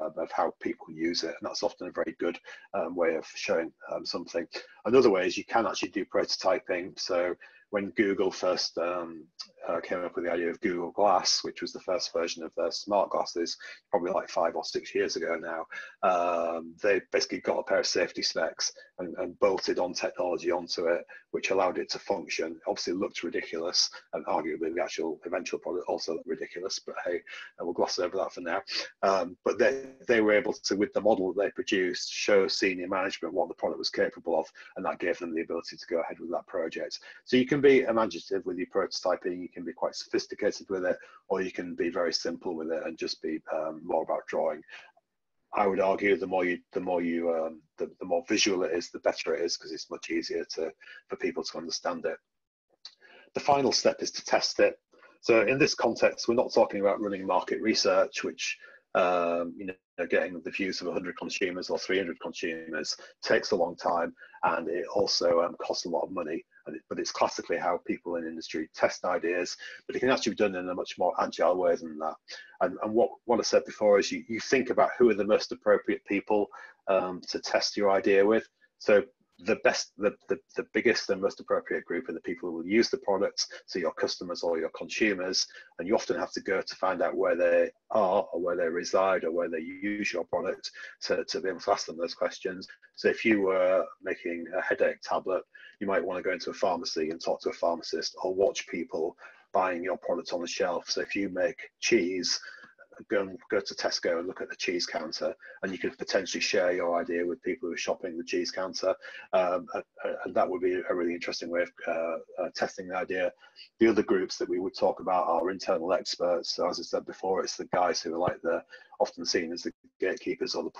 S4: of how people use it, and that's often a very good way of showing something. Another way is you can actually do prototyping. So when Google first came up with the idea of Google Glass, which was the first version of their smart glasses, probably like 5 or 6 years ago now, they basically got a pair of safety specs and bolted on technology onto it, which allowed it to function. Obviously, it looked ridiculous, and arguably the actual eventual product also looked ridiculous, but hey, we'll gloss over that for now. But they were able to, with the model that they produced, show senior management what the product was capable of, and that gave them the ability to go ahead with that project. So you can be imaginative with your prototyping, you can be quite sophisticated with it, or you can be very simple with it and just be more about drawing. I would argue the more visual it is, the better it is, because it's much easier for people to understand it. The final step is to test it. So in this context, we're not talking about running market research, which you know, getting the views of 100 consumers or 300 consumers takes a long time, and it also costs a lot of money. But it's classically how people in industry test ideas, but it can actually be done in a much more agile way than that. And what I said before is you think about who are the most appropriate people to test your idea with. So the biggest and most appropriate group are the people who will use the products, so your customers or your consumers, and you often have to go to find out where they are or where they reside or where they use your product to be able to ask them those questions. So if you were making a headache tablet, you might want to go into a pharmacy and talk to a pharmacist, or watch people buying your product on the shelf. So if you make cheese, go to Tesco and look at the cheese counter, and you could potentially share your idea with people who are shopping the cheese counter, and that would be a really interesting way of testing the idea. The other groups that we would talk about are internal experts. So as I said before, it's the guys who are like often seen as the gatekeepers or the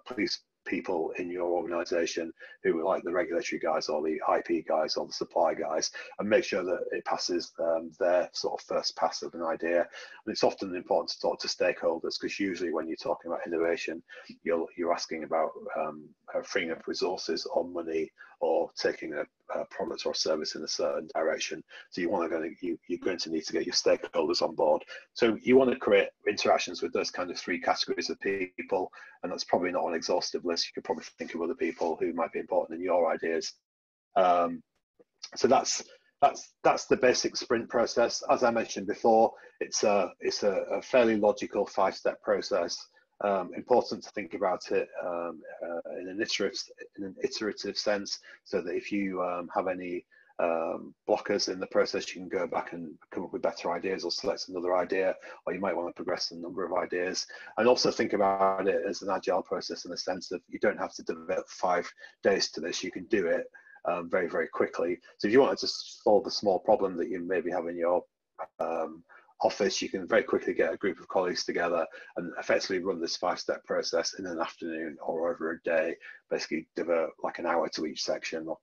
S4: police people in your organization, who are like the regulatory guys or the IP guys or the supply guys, and make sure that it passes their sort of first pass of an idea. And it's often important to talk to stakeholders, because usually when you're talking about innovation, you're asking about freeing up resources or money, or taking a product or service in a certain direction. So you're going to need to get your stakeholders on board. So you want to create interactions with those kind of three categories of people, and that's probably not an exhaustive list. You could probably think of other people who might be important in your ideas. So that's the basic sprint process. As I mentioned before, it's a fairly logical 5-step process. Important to think about it in an iterative sense, so that if you have any blockers in the process, you can go back and come up with better ideas, or select another idea, or you might want to progress a number of ideas. And also think about it as an agile process, in the sense that you don't have to develop 5 days to this. You can do it very, very quickly. So if you wanted to solve a small problem that you maybe have in your office, you can very quickly get a group of colleagues together and effectively run this 5-step process in an afternoon or over a day. Basically devote like an hour to each section, or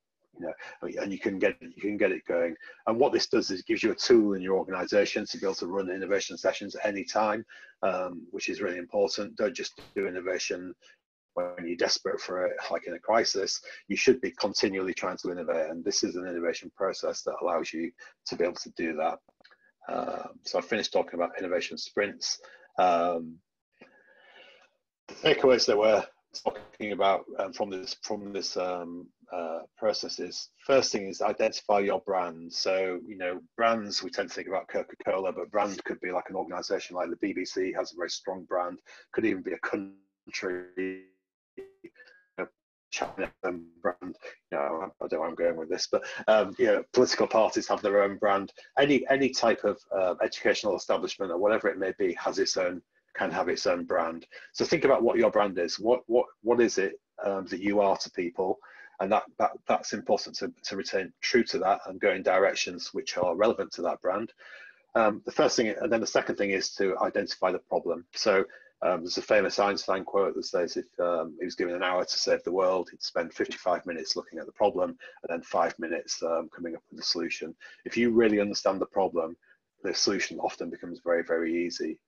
S4: and you can get it going. And what this does is it gives you a tool in your organization to be able to run innovation sessions at any time, which is really important. Don't just do innovation when you're desperate for it, like in a crisis. You should be continually trying to innovate, and this is an innovation process that allows you to be able to do that. So I finished talking about innovation sprints. The takeaways that we're talking about from this process is, first thing is identify your brand. So brands, we tend to think about Coca-Cola, but brand could be like an organization like the BBC has a very strong brand, could even be a country, China brand. I don't know where I'm going with this, but political parties have their own brand. Any type of educational establishment or whatever it may be can have its own brand. So think about what your brand is. What is it that you are to people, and that's important to retain true to that and go in directions which are relevant to that brand. The first thing, and then the second thing, is to identify the problem. So there's a famous Einstein quote that says if he was given an hour to save the world, he'd spend 55 minutes looking at the problem and then 5 minutes coming up with the solution. If you really understand the problem, the solution often becomes very, very easy.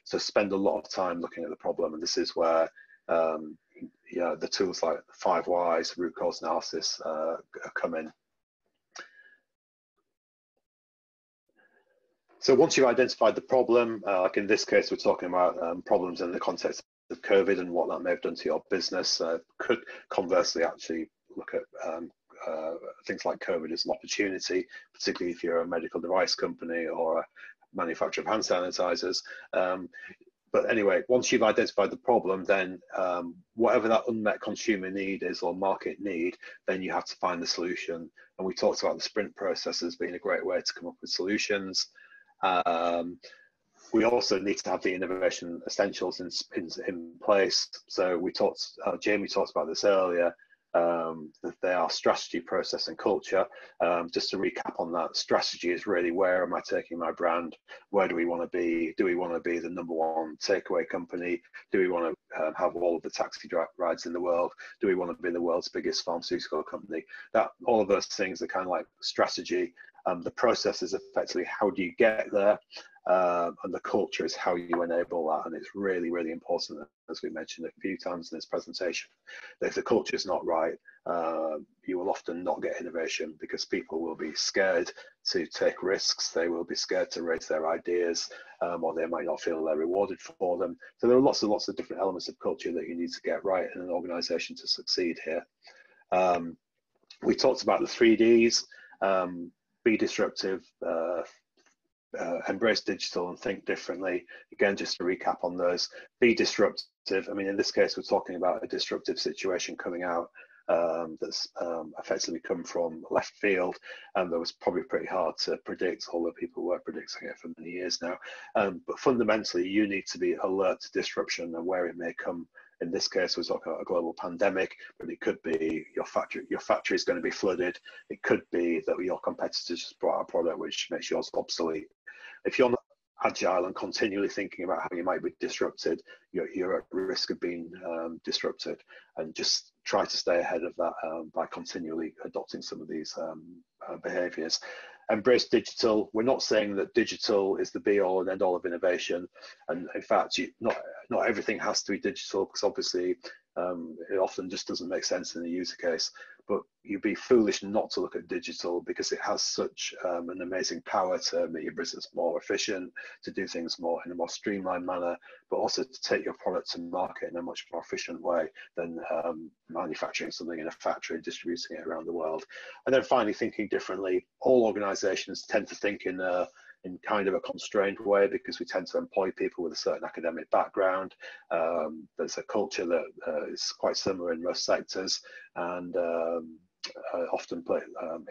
S4: So spend a lot of time looking at the problem, and this is where the tools like 5 Whys, root cause analysis come in. So once you've identified the problem, like in this case, we're talking about problems in the context of COVID and what that may have done to your business. Could conversely actually look at things like COVID as an opportunity, particularly if you're a medical device company or a manufacturer of hand sanitizers. But anyway, once you've identified the problem, then whatever that unmet consumer need is or market need, then you have to find the solution. And we talked about the sprint process as being a great way to come up with solutions. We also need to have the innovation essentials in place. So Jamie talked about this earlier, that they are strategy, process, and culture. Just to recap on that, strategy is really, where am I taking my brand? Where do we want to be? Do we want to be the #1 takeaway company? Do we want to have all of the taxi rides in the world? Do we want to be the world's biggest pharmaceutical company? All of those things are kind of like strategy. The process is effectively, how do you get there? and the culture is how you enable that. And it's really, really important, as we mentioned a few times in this presentation, that if the culture is not right, you will often not get innovation, because people will be scared to take risks, they will be scared to raise their ideas, or they might not feel they're rewarded for them. So there are lots of different elements of culture that you need to get right in an organization to succeed here. We talked about the 3Ds, be disruptive, embrace digital, and think differently. Again, just to recap on those, be disruptive. I mean, in this case, we're talking about a disruptive situation coming out that's effectively come from left field, and that was probably pretty hard to predict, although people were predicting it for many years now. But fundamentally, you need to be alert to disruption and where it may come. In this case, we're talking about a global pandemic, but it could be your factory is going to be flooded. It could be that your competitors just brought out a product which makes yours obsolete. If you're not agile and continually thinking about how you might be disrupted, you're at risk of being disrupted. And just try to stay ahead of that by continually adopting some of these behaviors. Embrace digital. We're not saying that digital is the be all and end all of innovation. And in fact, not everything has to be digital, because obviously it often just doesn't make sense in the user case. But you'd be foolish not to look at digital, because it has such an amazing power to make your business more efficient, to do things more in a more streamlined manner, but also to take your product to market in a much more efficient way than manufacturing something in a factory and distributing it around the world. And then finally, thinking differently. All organizations tend to think in kind of a constrained way, because we tend to employ people with a certain academic background. There's a culture that is quite similar in most sectors, and often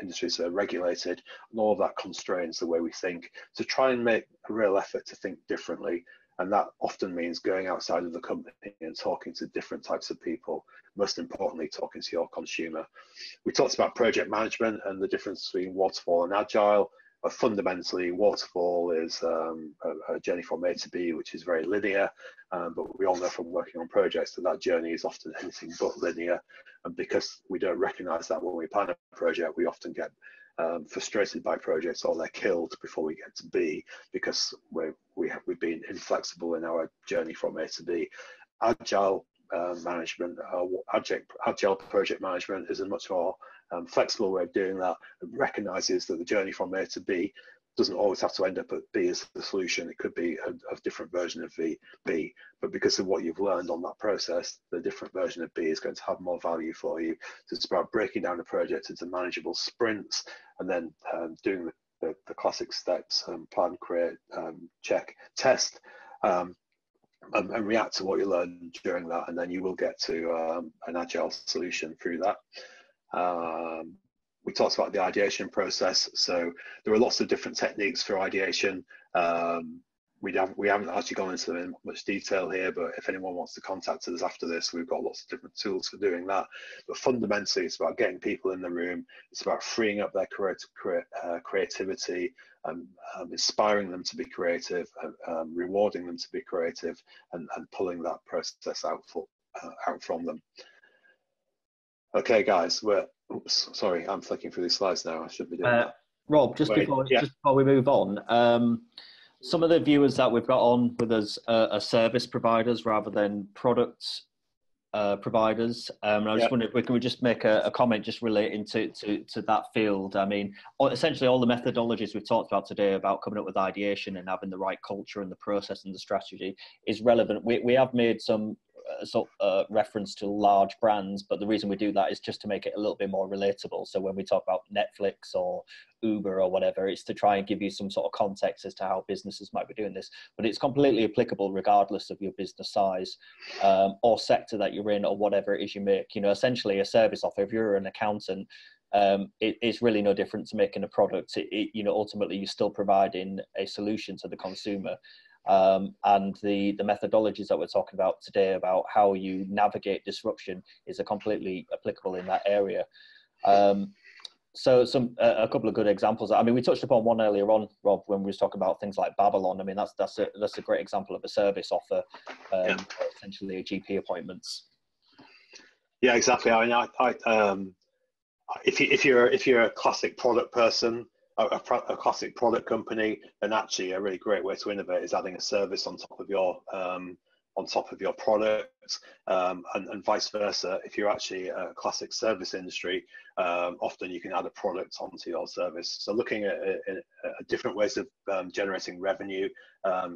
S4: industries are regulated, and all of that constrains the way we think. To try and make a real effort to think differently, and that often means going outside of the company and talking to different types of people, most importantly talking to your consumer. We talked about project management and the difference between waterfall and agile. But fundamentally, waterfall is a journey from A to B, which is very linear, but we all know from working on projects that journey is often anything but linear. And because we don't recognize that when we plan a project, we often get frustrated by projects, or they're killed before we get to B, because we've been inflexible in our journey from A to B. Agile management, agile project management is a much more flexible way of doing that. It recognizes that the journey from A to B doesn't always have to end up at B as the solution. It could be a different version of B, but because of what you've learned on that process, the different version of B is going to have more value for you. So it's about breaking down the project into manageable sprints, and then doing the classic steps: plan, create, check, test, and react to what you learn during that, and then you will get to an agile solution through that. We talked about the ideation process, so there are lots of different techniques for ideation. We haven't actually gone into them in much detail here, but if anyone wants to contact us after this, we've got lots of different tools for doing that. But fundamentally, it's about getting people in the room. It's about freeing up their creativity, inspiring them to be creative, rewarding them to be creative, and pulling that process out from them. Okay, guys, sorry, I'm flicking through these slides now. I should be doing that.
S2: Rob, just before we move on, some of the viewers that we've got on with us are service providers rather than product providers. And I just wondered if we could just make a comment just relating to that field. I mean, essentially all the methodologies we've talked about today about coming up with ideation and having the right culture and the process and the strategy is relevant. We have made some reference to large brands, but the reason we do that is just to make it a little bit more relatable. So when we talk about Netflix or Uber or whatever, it's to try and give you some sort of context as to how businesses might be doing this. But it's completely applicable regardless of your business size or sector that you're in or whatever it is you make. You know, essentially a service offer, if you're an accountant, it's really no different to making a product. You know, ultimately you're still providing a solution to the consumer. And the methodologies that we're talking about today about how you navigate disruption is completely applicable in that area. So a couple of good examples. I mean, we touched upon one earlier on, Rob, when we was talking about things like Babylon. I mean, that's a great example of a service offer, essentially a GP appointments.
S4: Yeah, exactly. I mean, if you're a classic product person, a classic product company, then actually a really great way to innovate is adding a service on top of your product, and vice versa. If you're actually a classic service industry, often you can add a product onto your service. So looking at different ways of generating revenue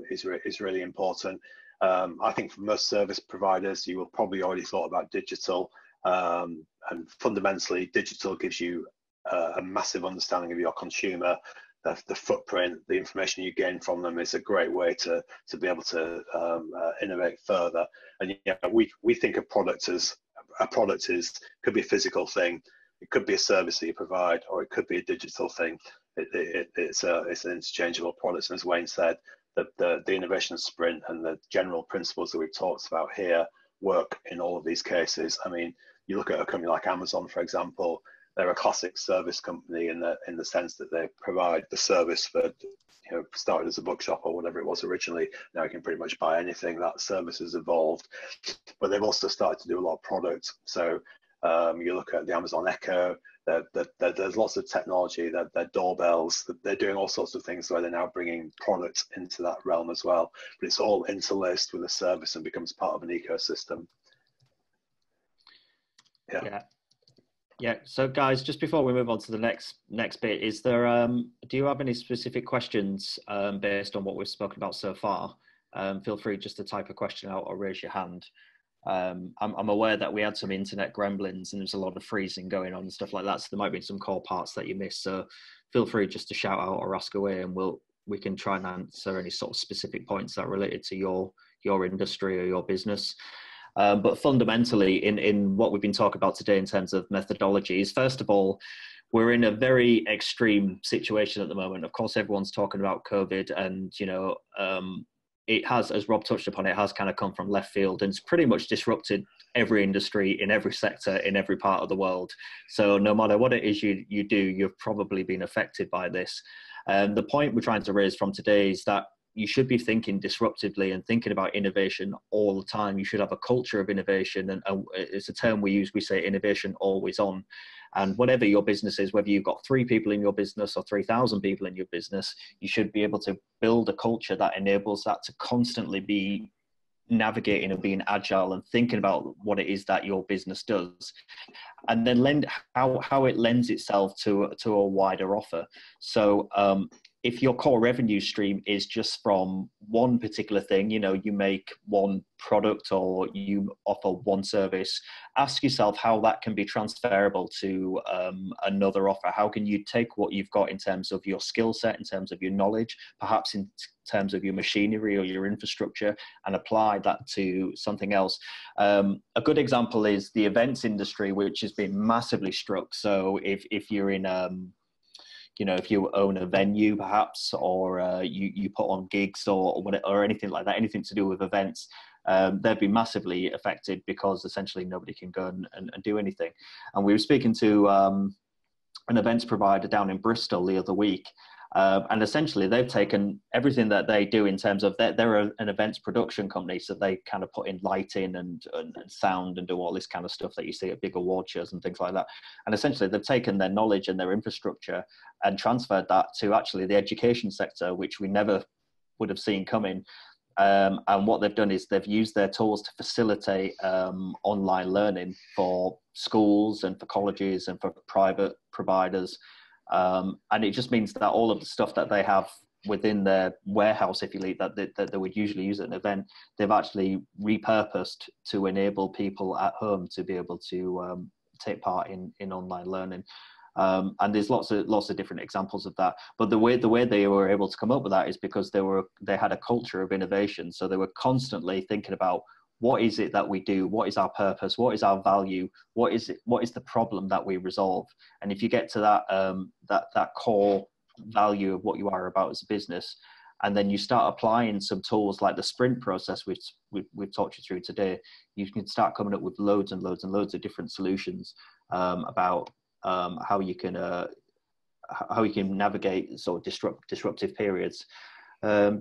S4: is really important. I think for most service providers, you will probably already thought about digital, and fundamentally, digital gives you a massive understanding of your consumer, the footprint, the information you gain from them is a great way to be able to innovate further. And yeah, we think of product as could be a physical thing, it could be a service that you provide, or it could be a digital thing. It's an interchangeable product. And as Wayne said, the innovation sprint and the general principles that we've talked about here work in all of these cases. I mean, you look at a company like Amazon, for example. They're a classic service company in the sense that they provide the service for, started as a bookshop or whatever it was originally. Now you can pretty much buy anything. That service has evolved, but they've also started to do a lot of product. So you look at the Amazon Echo, there's lots of technology, their doorbells, they're doing all sorts of things where they're now bringing product into that realm as well. But it's all interlaced with a service and becomes part of an ecosystem.
S2: Yeah. So guys, just before we move on to the next bit, is there do you have any specific questions based on what we've spoken about so far? Feel free just to type a question out or raise your hand. I'm aware that we had some internet gremlins and there's a lot of freezing going on and stuff like that, so there might be some core parts that you missed, so feel free just to shout out or ask away, and we can try and answer any sort of specific points that are related to your industry or your business. But fundamentally, in what we've been talking about today in terms of methodologies, first of all, we're in a very extreme situation at the moment. Of course, everyone's talking about COVID, and it has, as Rob touched upon, it has kind of come from left field, and it's pretty much disrupted every industry in every sector in every part of the world. So no matter what it is you do, you've probably been affected by this. The point we're trying to raise from today is that you should be thinking disruptively and thinking about innovation all the time. You should have a culture of innovation, and it's a term we use. We say innovation always on. And whatever your business is, whether you've got 3 people in your business or 3,000 people in your business, you should be able to build a culture that enables that to constantly be navigating and being agile and thinking about what it is that your business does, and then how it lends itself to a wider offer. So if your core revenue stream is just from one particular thing, you make one product or you offer one service, ask yourself how that can be transferable to another offer. How can you take what you've got in terms of your skill set, in terms of your knowledge, perhaps in terms of your machinery or your infrastructure, and apply that to something else? A good example is the events industry, which has been massively struck. So if you're in if you own a venue perhaps, or you put on gigs or anything like that, anything to do with events, they'd be massively affected because essentially nobody can go and do anything. And we were speaking to an events provider down in Bristol the other week, and essentially they've taken everything that they do in terms of they're an events production company, so they kind of put in lighting and sound and do all this kind of stuff that you see at big award shows and things like that. And essentially they've taken their knowledge and their infrastructure and transferred that to actually the education sector, which we never would have seen coming. And what they've done is they've used their tools to facilitate online learning for schools and for colleges and for private providers. And it just means that all of the stuff that they have within their warehouse, if you like, that they would usually use at an event, they've actually repurposed to enable people at home to be able to take part in online learning. And there's lots of different examples of that. But the way they were able to come up with that is because they had a culture of innovation. So they were constantly thinking about, what is it that we do? What is our purpose? What is our value? What is the problem that we resolve? And if you get to that core value of what you are about as a business, and then you start applying some tools like the sprint process, which we've talked you through today, you can start coming up with loads and loads and loads of different solutions about how you can navigate sort of disruptive periods.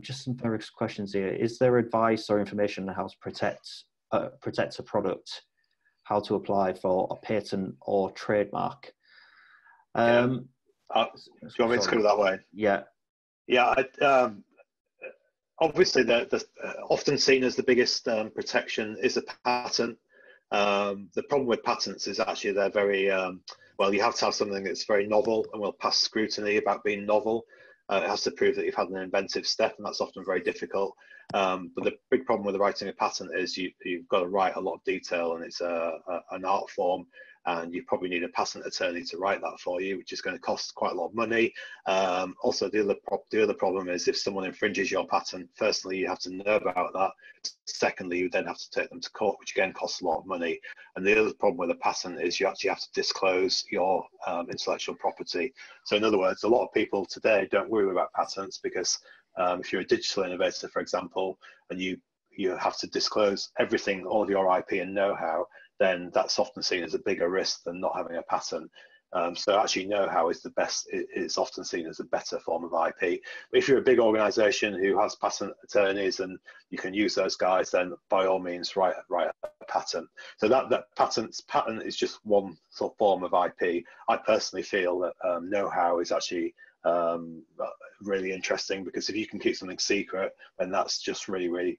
S2: Just some various questions here. Is there advice or information on how to protect a product, how to apply for a patent or trademark?
S4: Do you want me to go that way?
S2: Yeah.
S4: Yeah. Obviously, the often seen as the biggest protection is a patent. The problem with patents is actually they're very, well, you have to have something that's very novel and will pass scrutiny about being novel. It has to prove that you've had an inventive step, and that's often very difficult. But the big problem with writing a patent is you've got to write a lot of detail, and it's an art form, and you probably need a patent attorney to write that for you, which is going to cost quite a lot of money. Also, the other problem is if someone infringes your patent, firstly, you have to know about that. Secondly, you then have to take them to court, which again costs a lot of money. And the other problem with a patent is you actually have to disclose your intellectual property. So in other words, a lot of people today don't worry about patents because if you're a digital innovator, for example, and you have to disclose everything, all of your IP and know-how, then that's often seen as a bigger risk than not having a patent. So actually know-how is the best, it's often seen as a better form of IP. But if you're a big organization who has patent attorneys and you can use those guys, then by all means write a patent. So that patent is just one sort of form of IP. I personally feel that know-how is actually really interesting, because if you can keep something secret, then that's just really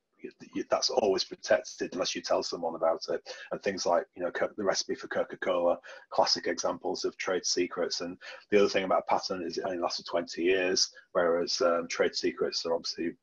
S4: that's always protected unless you tell someone about it. And things like, you know, the recipe for Coca-Cola, classic examples of trade secrets. And the other thing about patent is it only lasts for 20 years, whereas trade secrets are obviously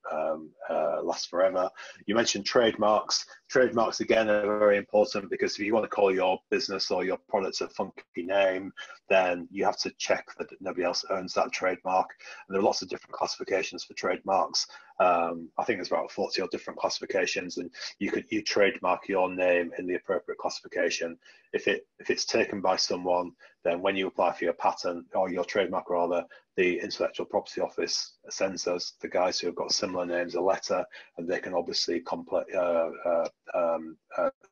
S4: last forever. You mentioned trademarks. Trademarks again are very important, because if you want to call your business or your product a funky name, then you have to check that nobody else owns that trademark. And there are lots of different classifications for trademarks. I think there's about 40 or different classifications, and you trademark your name in the appropriate classification. If it's taken by someone, then when you apply for your patent, or your trademark rather, the Intellectual Property Office sends the guys who have got similar names a letter, and they can obviously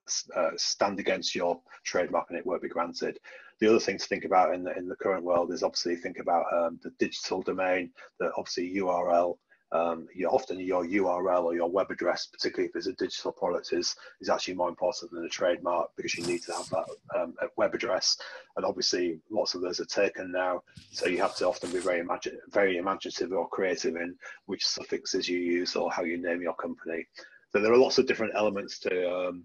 S4: stand against your trademark and it won't be granted. The other thing to think about in the current world is obviously think about the digital domain, that obviously URL. Often your URL or your web address, particularly if it's a digital product, is actually more important than a trademark, because you need to have that web address. And obviously lots of those are taken now, so you have to often be very imaginative or creative in which suffixes you use or how you name your company. So there are lots of different elements to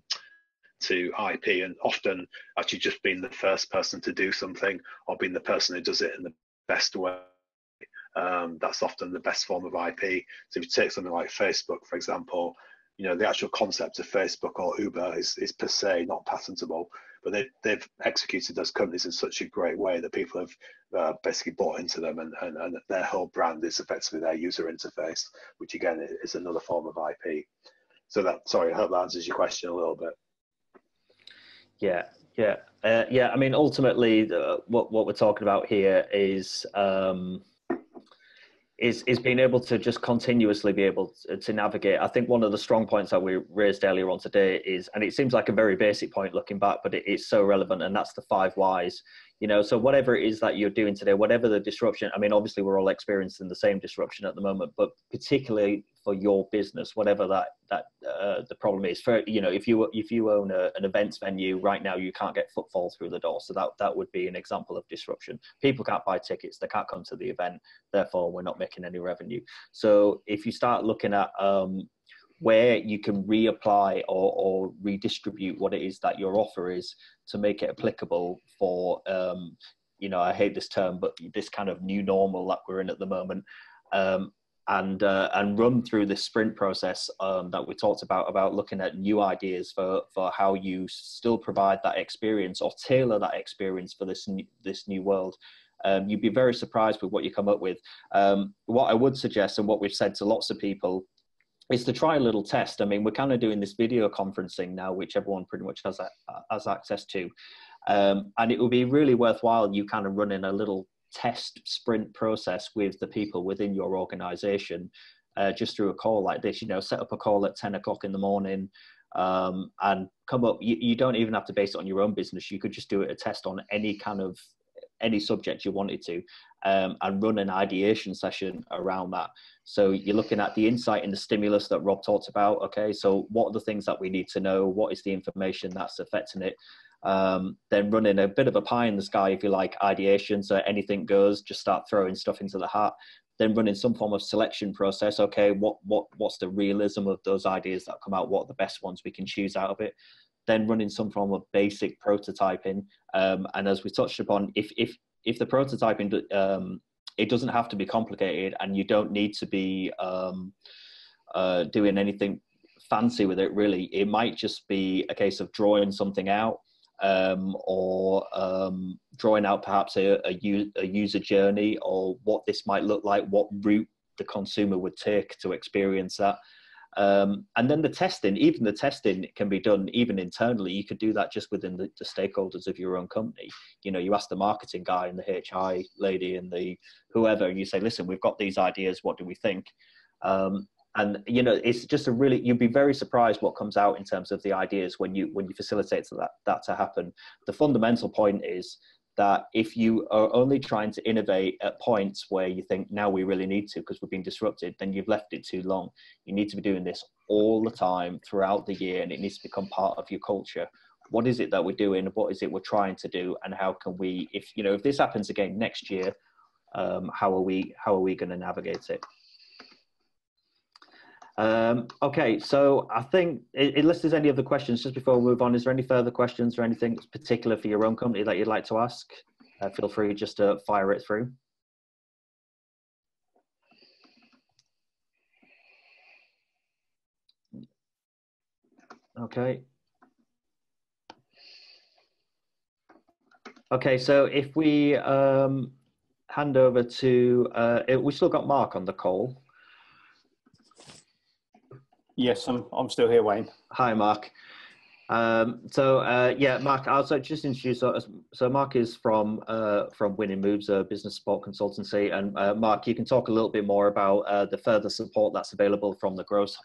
S4: IP, and often actually just being the first person to do something, or being the person who does it in the best way, that's often the best form of IP. So if you take something like Facebook, for example, you know, the actual concept of Facebook or Uber is per se not patentable, but they've executed those companies in such a great way that people have basically bought into them, and their whole brand is effectively their user interface, which again is another form of IP. So sorry, I hope that answers your question a little bit.
S2: Yeah. I mean, ultimately, what we're talking about here is being able to just continuously be able to navigate. I think one of the strong points that we raised earlier on today is, and it seems like a very basic point looking back, but it is so relevant, and that's the 5 whys. You know, so whatever it is that you're doing today, whatever the disruption, I mean, obviously we're all experiencing the same disruption at the moment, but particularly for your business, whatever the problem is, for, you know, if you own an events venue right now, you can't get footfall through the door. So that would be an example of disruption. People can't buy tickets, they can't come to the event, therefore we're not making any revenue. So if you start looking at where you can reapply or redistribute what it is that your offer is to make it applicable for, you know, I hate this term, but this kind of new normal that we're in at the moment, and run through this sprint process that we talked about looking at new ideas for how you still provide that experience or tailor that experience for this new world. You'd be very surprised with what you come up with. What I would suggest, and what we've said to lots of people, is to try a little test. I mean, we're kind of doing this video conferencing now, which everyone pretty much has access to. And it would be really worthwhile you kind of running a little test sprint process with the people within your organization, just through a call like this. You know, set up a call at 10 o'clock in the morning, and come up. You don't even have to base it on your own business. You could just do it a test on any subject you wanted to, and run an ideation session around that. So you're looking at the insight and the stimulus that Rob talked about. Okay, so what are the things that we need to know? What is the information that's affecting it? then running a bit of a pie in the sky, if you like, ideation, so anything goes, just start throwing stuff into the hat, then running some form of selection process. Okay, what's the realism of those ideas that come out? What are the best ones we can choose out of it? Then running some form of basic prototyping. And as we touched upon, if the prototyping, it doesn't have to be complicated, and you don't need to be doing anything fancy with it, really. It might just be a case of drawing something out, or drawing out perhaps a user journey, or what this might look like, what route the consumer would take to experience that. And then the testing can be done even internally. You could do that just within the stakeholders of your own company. You know, you ask the marketing guy and the HI lady and the whoever, and you say, listen, we've got these ideas, what do we think? And you know, it's just you'd be very surprised what comes out in terms of the ideas when you facilitate that to happen. The fundamental point is that if you are only trying to innovate at points where you think now we really need to because we've been disrupted, then you've left it too long. You need to be doing this all the time throughout the year, and it needs to become part of your culture. What is it that we're doing? What is it we're trying to do? And how can we, if this happens again next year, how are we going to navigate it? Okay, so I think, unless there's any other questions, just before we move on, is there any further questions or anything particular for your own company that you'd like to ask? Feel free just to fire it through. Okay. Okay, so if we hand over to, we still got Mark on the call.
S3: Yes, I'm still here, Wayne.
S2: Hi, Mark. Yeah, Mark, I'll just introduce. So Mark is from Winning Moves, a business support consultancy, and Mark, you can talk a little bit more about the further support that's available from the Growth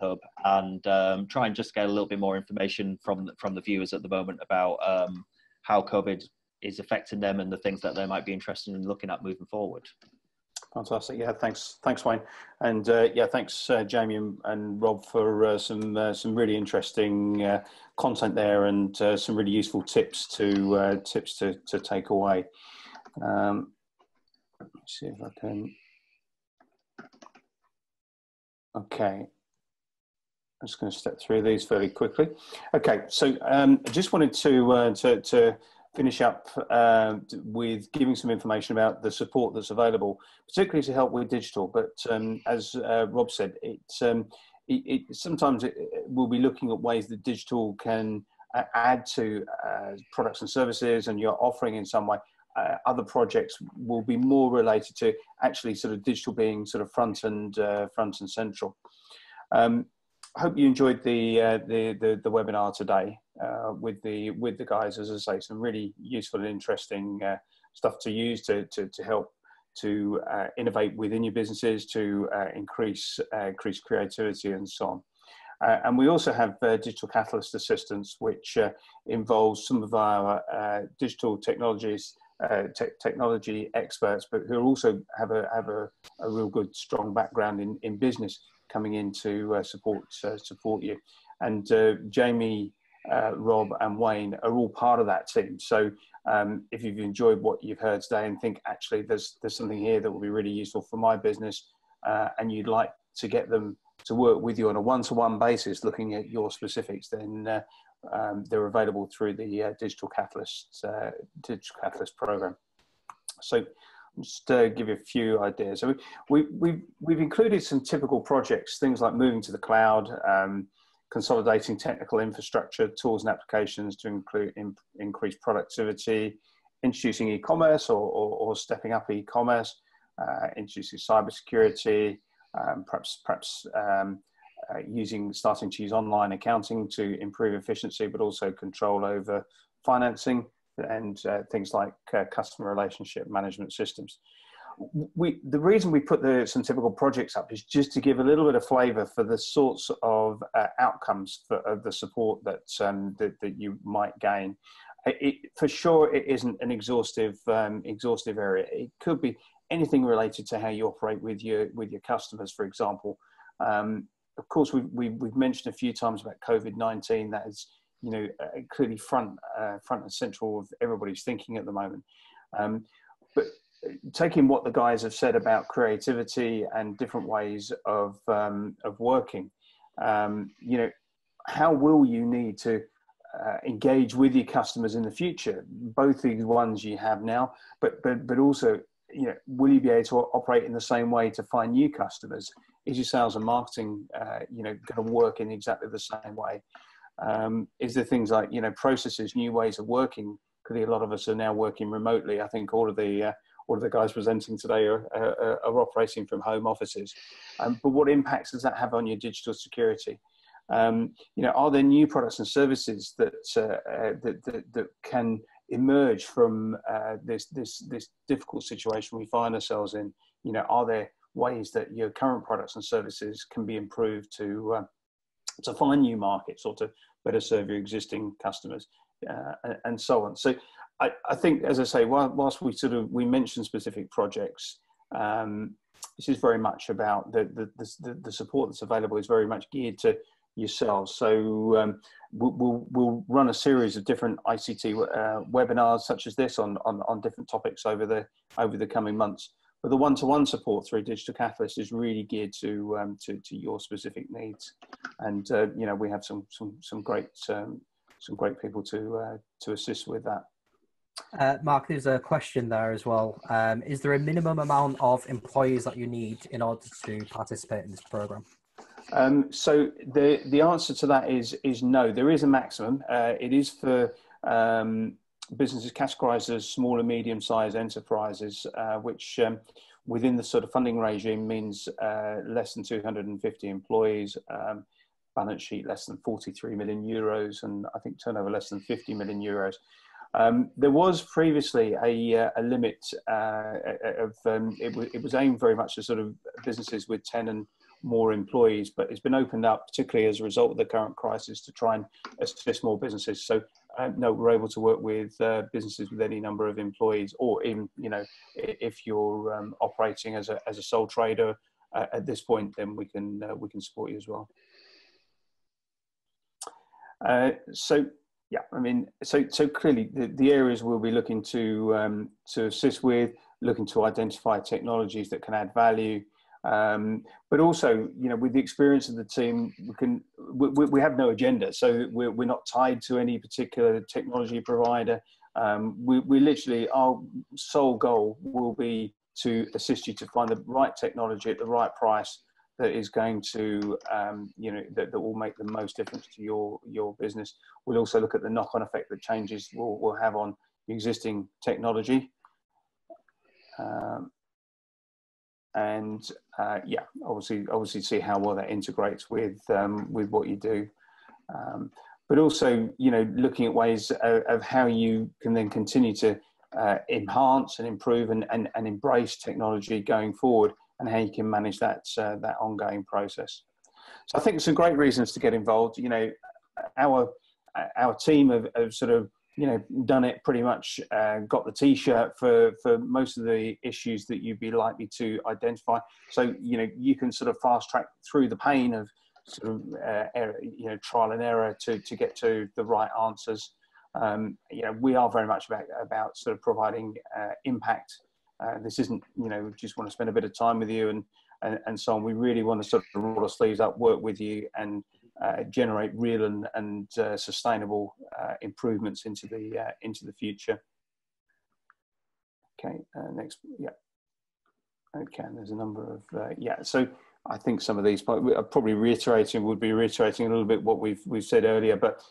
S2: Hub, and try and just get a little bit more information from the viewers at the moment about how COVID is affecting them and the things that they might be interested in looking at moving forward.
S3: Fantastic. Yeah, thanks, Wayne, and yeah, thanks, Jamie and Rob, for some really interesting content there, and some really useful tips to take away. Let's see if I can. Okay, I'm just going to step through these fairly quickly. Okay, so I just wanted to finish up with giving some information about the support that's available, particularly to help with digital. But as Rob said, sometimes we'll be looking at ways that digital can add to products and services, and you're offering in some way. Other projects will be more related to actually sort of digital being sort of front and central. I hope you enjoyed the webinar today with the guys. As I say, some really useful and interesting stuff to use to help to innovate within your businesses, to increase creativity and so on. And we also have Digital Catalyst Assistance, which involves some of our digital technology experts, but who also have a real good, strong background in business, coming in to support you. And Jamie, Rob and Wayne are all part of that team. So if you've enjoyed what you've heard today and think actually there's something here that will be really useful for my business, and you'd like to get them to work with you on a one-to-one basis, looking at your specifics, then they're available through the Digital Catalyst program. So just give you a few ideas. So we've included some typical projects, things like moving to the cloud, consolidating technical infrastructure, tools and applications to increase productivity, introducing e-commerce or stepping up e-commerce, introducing cybersecurity, perhaps starting to use online accounting to improve efficiency, but also control over financing, and things like customer relationship management systems. The reason we put some typical projects up is just to give a little bit of flavour for the sorts of outcomes of the support that you might gain. For sure, it isn't an exhaustive area. It could be anything related to how you operate with your customers, for example. Of course, we've mentioned a few times about COVID-19. That has clearly front and central of everybody's thinking at the moment. But taking what the guys have said about creativity and different ways of working, how will you need to engage with your customers in the future, both the ones you have now, but also, will you be able to operate in the same way to find new customers? Is your sales and marketing, going to work in exactly the same way? Is there things like, processes, new ways of working? Because a lot of us are now working remotely. I think all of the guys presenting today are operating from home offices. But what impacts does that have on your digital security? Are there new products and services that can emerge from this difficult situation we find ourselves in? Are there ways that your current products and services can be improved to find new markets or to better serve your existing customers, and so on? So I think, as I say, whilst we mention specific projects, this is very much about the support that's available is very much geared to yourselves. So we'll run a series of different ICT webinars such as this on different topics over the coming months. But the one-to-one support through Digital Catalyst is really geared to your specific needs, and we have some great people to assist with that.
S1: Mark, there's a question there as well. Is there a minimum amount of employees that you need in order to participate in this program?
S3: So the answer to that is no. There is a maximum. It is for businesses categorized as small and medium-sized enterprises, which within the sort of funding regime means less than 250 employees, balance sheet less than 43 million euros, and I think turnover less than 50 million euros. There was previously a limit it was aimed very much at sort of businesses with 10 and more employees, but it's been opened up, particularly as a result of the current crisis, to try and assist more businesses. So no, we're able to work with businesses with any number of employees, or even, if you're operating as a sole trader at this point, then we can support you as well. So yeah, I mean, so clearly the areas we'll be looking to assist with, looking to identify technologies that can add value. But also, with the experience of the team, we have no agenda, so we're not tied to any particular technology provider. We literally, our sole goal will be to assist you to find the right technology at the right price that is going to, that will make the most difference to your business. We'll also look at the knock-on effect that changes will have on the existing technology. Yeah, obviously see how well that integrates with what you do, but also looking at ways of how you can then continue to enhance and improve and embrace technology going forward, and how you can manage that ongoing process. So I think some great reasons to get involved. Our team have sort of done it pretty much, got the t-shirt for most of the issues that you'd be likely to identify. So, you can sort of fast track through the pain of sort of, trial and error to get to the right answers. We are very much about sort of providing impact. This isn't, just want to spend a bit of time with you and so on. We really want to sort of roll our sleeves up, work with you, and generate real and sustainable improvements into the future. Okay, next, yeah. Okay, and there's a number of yeah. So I think some of these would be reiterating a little bit what we've said earlier, but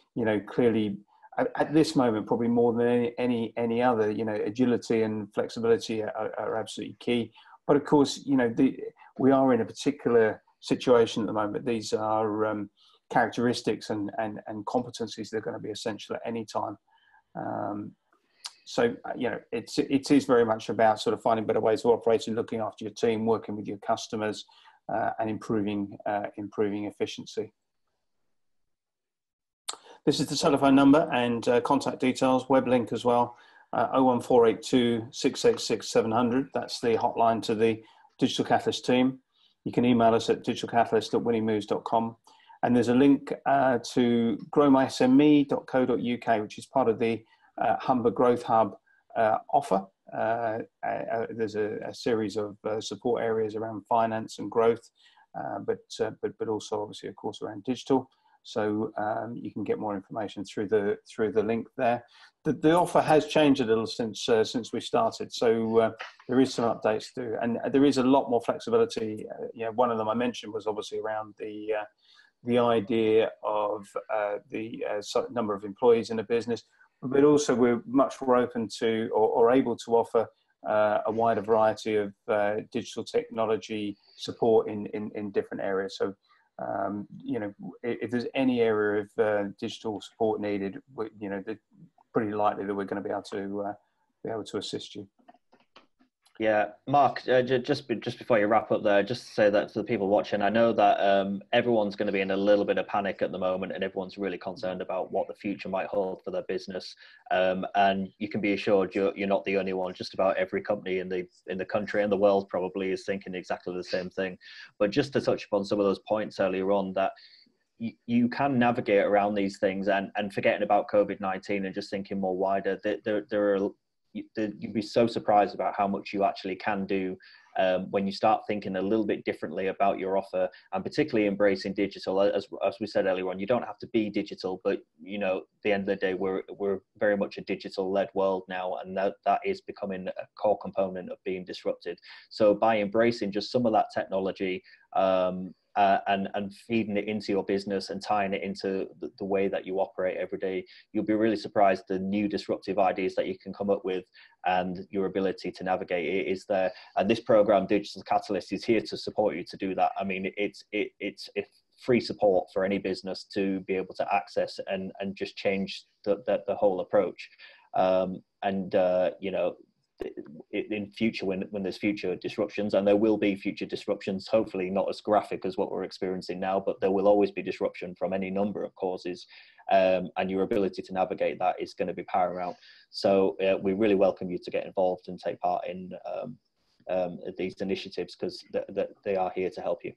S3: clearly at this moment, probably more than any other, agility and flexibility are absolutely key. But of course, we are in a particular situation at the moment. These are characteristics and competencies that are going to be essential at any time. So it is very much about sort of finding better ways of operating, looking after your team, working with your customers, and improving efficiency. This is the telephone number and contact details, web link as well, 01482 686 700. That's the hotline to the Digital Catalyst team. You can email us at digitalcatalyst@winningmoves.com. And there's a link to growmysme.co.uk, which is part of the Humber Growth Hub offer. There's a series of support areas around finance and growth, but also obviously, of course, around digital. So you can get more information through the link there. The offer has changed a little since we started. So there is some updates to do, and there is a lot more flexibility. One of them I mentioned was obviously around the idea of the number of employees in a business, but also we're much more open to or able to offer a wider variety of digital technology support in different areas. So if there's any area of digital support needed, they're pretty likely that we're going to be able to assist you.
S2: Yeah, Mark, just before you wrap up there, just to say that to the people watching, I know that everyone's going to be in a little bit of panic at the moment, and everyone's really concerned about what the future might hold for their business. And you can be assured you're not the only one. Just about every company in the country and the world probably is thinking exactly the same thing. But just to touch upon some of those points earlier on, that you can navigate around these things, and forgetting about COVID-19 and just thinking more wider, you'd be so surprised about how much you actually can do when you start thinking a little bit differently about your offer, and particularly embracing digital. As we said earlier on, you don't have to be digital, but at the end of the day, we're very much a digital-led world now, and that is becoming a core component of being disrupted. So by embracing just some of that technology, and feeding it into your business and tying it into the way that you operate every day, you'll be really surprised the new disruptive ideas that you can come up with, and your ability to navigate it is there. And this program, Digital Catalyst, is here to support you to do that. I mean, it's free support for any business to be able to access and just change the whole approach. In future, when there's future disruptions, and there will be future disruptions, hopefully not as graphic as what we're experiencing now, but there will always be disruption from any number of causes, and your ability to navigate that is going to be paramount. So we really welcome you to get involved and take part in these initiatives, because they are here to help you.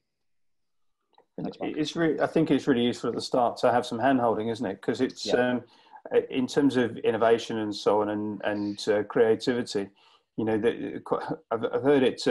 S3: I think it's really useful at the start to have some hand holding, isn't it? Because it's in terms of innovation and so on, and creativity, I've heard it,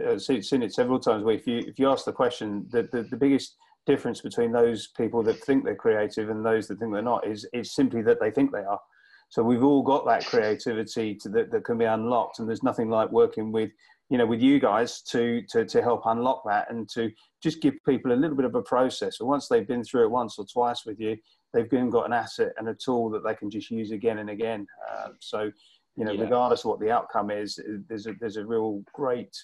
S3: I've seen it several times, where if you ask the question, the biggest difference between those people that think they're creative and those that think they're not is simply that they think they are. So we've all got that creativity that can be unlocked, and there's nothing like working with you guys to help unlock that, and to just give people a little bit of a process. So once they've been through it once or twice with you, they've got an asset and a tool that they can just use again and again. Regardless of what the outcome is, there's a real great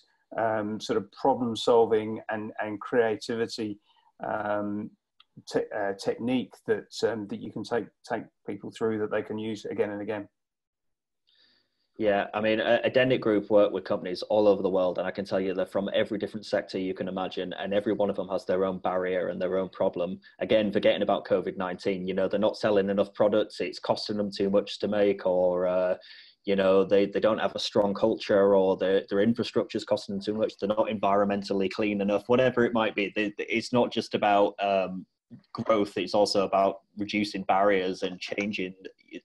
S3: sort of problem solving and creativity technique that you can take people through, that they can use again and again.
S2: Yeah, I mean, Adendic Group work with companies all over the world, and I can tell you they're from every different sector you can imagine, and every one of them has their own barrier and their own problem. Again, forgetting about COVID-19, they're not selling enough products, it's costing them too much to make, or they don't have a strong culture, or their infrastructure is costing them too much, they're not environmentally clean enough, whatever it might be. It's not just about growth, it's also about reducing barriers and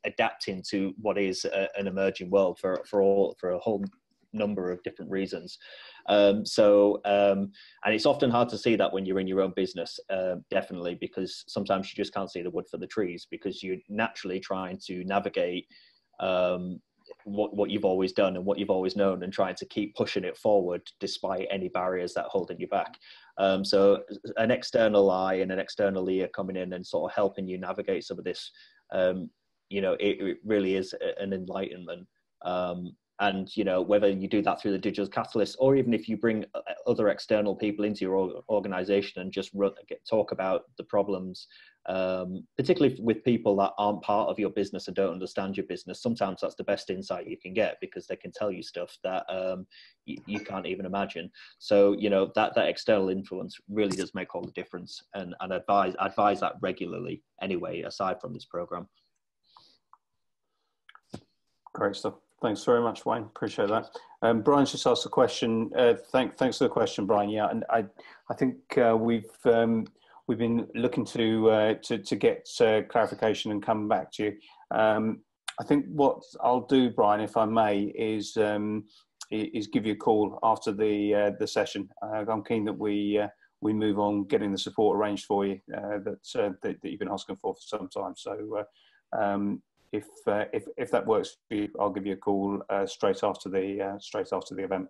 S2: adapting to what is an emerging world for a whole number of different reasons. And it's often hard to see that when you're in your own business, definitely, because sometimes you just can't see the wood for the trees, because you're naturally trying to navigate what you've always done and what you've always known, and trying to keep pushing it forward despite any barriers that are holding you back. So an external eye and an external ear coming in and sort of helping you navigate some of this, it really is an enlightenment. And whether you do that through the Digital Catalyst, or even if you bring other external people into your organization and just talk about the problems, particularly with people that aren't part of your business and don't understand your business, sometimes that's the best insight you can get, because they can tell you stuff that you can't even imagine. So that external influence really does make all the difference, and advise that regularly anyway, aside from this program.
S3: Great stuff. Thanks very much, Wayne. Appreciate that. Brian's just asked a question. Thanks for the question, Brian. Yeah, and I think we've we've been looking to get clarification and come back to you. I think what I'll do, Brian, if I may, is give you a call after the session. I'm keen that we move on getting the support arranged for you that you've been asking for some time. So if that works for you, I'll give you a call straight after the event.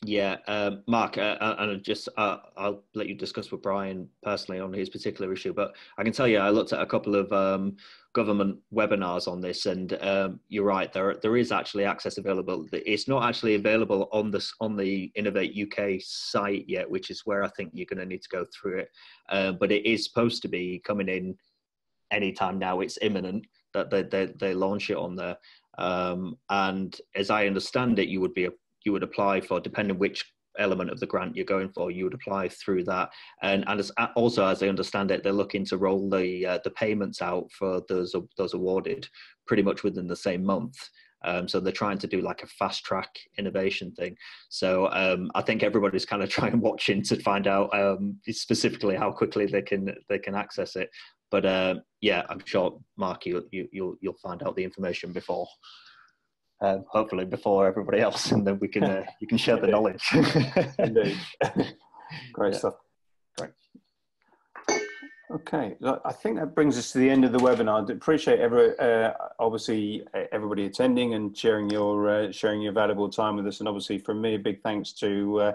S2: Yeah, Mark, and I'll let you discuss with Brian personally on his particular issue, but I can tell you I looked at a couple of government webinars on this, and you're right, there is actually access available. It's not actually available on the Innovate UK site yet, which is where I think you're going to need to go through it, but it is supposed to be coming in anytime now. It's imminent that they launch it on there, and as I understand it, you would apply for, depending which element of the grant you're going for, you would apply through that. And also, as I understand it, they're looking to roll the payments out for those awarded pretty much within the same month. So they're trying to do like a fast track innovation thing. So I think everybody's kind of trying watching to find out specifically how quickly they can access it. But yeah, I'm sure, Mark, you'll find out the information before. Hopefully before everybody else, and then we can you can share the knowledge.
S3: Indeed. Great stuff. Great. Okay, I think that brings us to the end of the webinar. I appreciate obviously everybody attending and sharing your valuable time with us, and obviously from me a big thanks to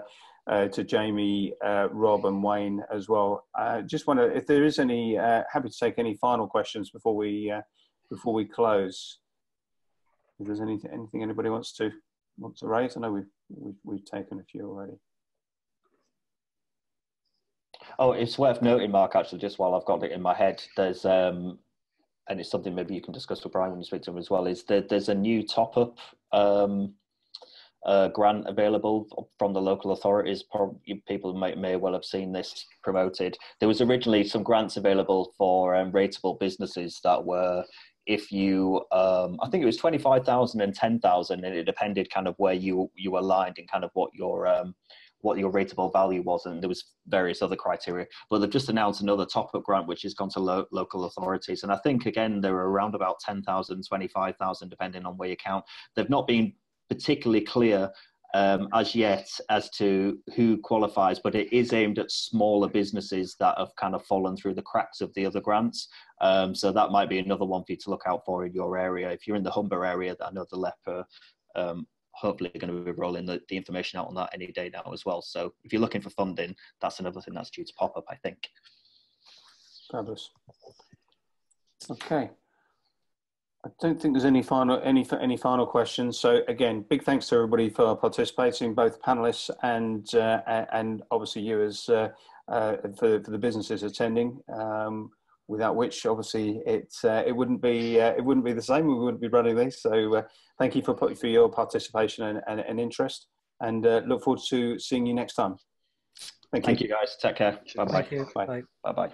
S3: Jamie, Rob, and Wayne as well. Just wonder if there is any happy to take any final questions before we close. If there's anything anybody wants to raise, I know we've taken a few already.
S2: Oh, it's worth noting, Mark, actually, just while I've got it in my head, there's and it's something maybe you can discuss with Brian when you speak to him as well, is that there's a new top-up grant available from the local authorities. Probably people may well have seen this promoted. There was originally some grants available for rateable businesses that were, if you, I think it was 25,000 and 10,000, and it depended kind of where you aligned and kind of what your rateable value was, and there was various other criteria. But they've just announced another top-up grant which has gone to local authorities, and I think again they were around about 10,000, 25,000, depending on where you count. They've not been particularly clear as yet as to who qualifies, but it is aimed at smaller businesses that have kind of fallen through the cracks of the other grants. So that might be another one for you to look out for in your area. If you're in the Humber area, I know the LEP hopefully going to be rolling the information out on that any day now as well. So if you're looking for funding, that's another thing that's due to pop up, I think.
S3: Fabulous. Okay. I don't think there's any final questions. So again, big thanks to everybody for participating, both panelists and obviously you as for the businesses attending. Without which, obviously, it wouldn't be the same. We wouldn't be running these. So thank you for your participation and interest, and look forward to seeing you next time. Thank you.
S2: Thank you, guys. Take care. Bye bye.
S1: Thank you. Bye.
S2: Bye bye.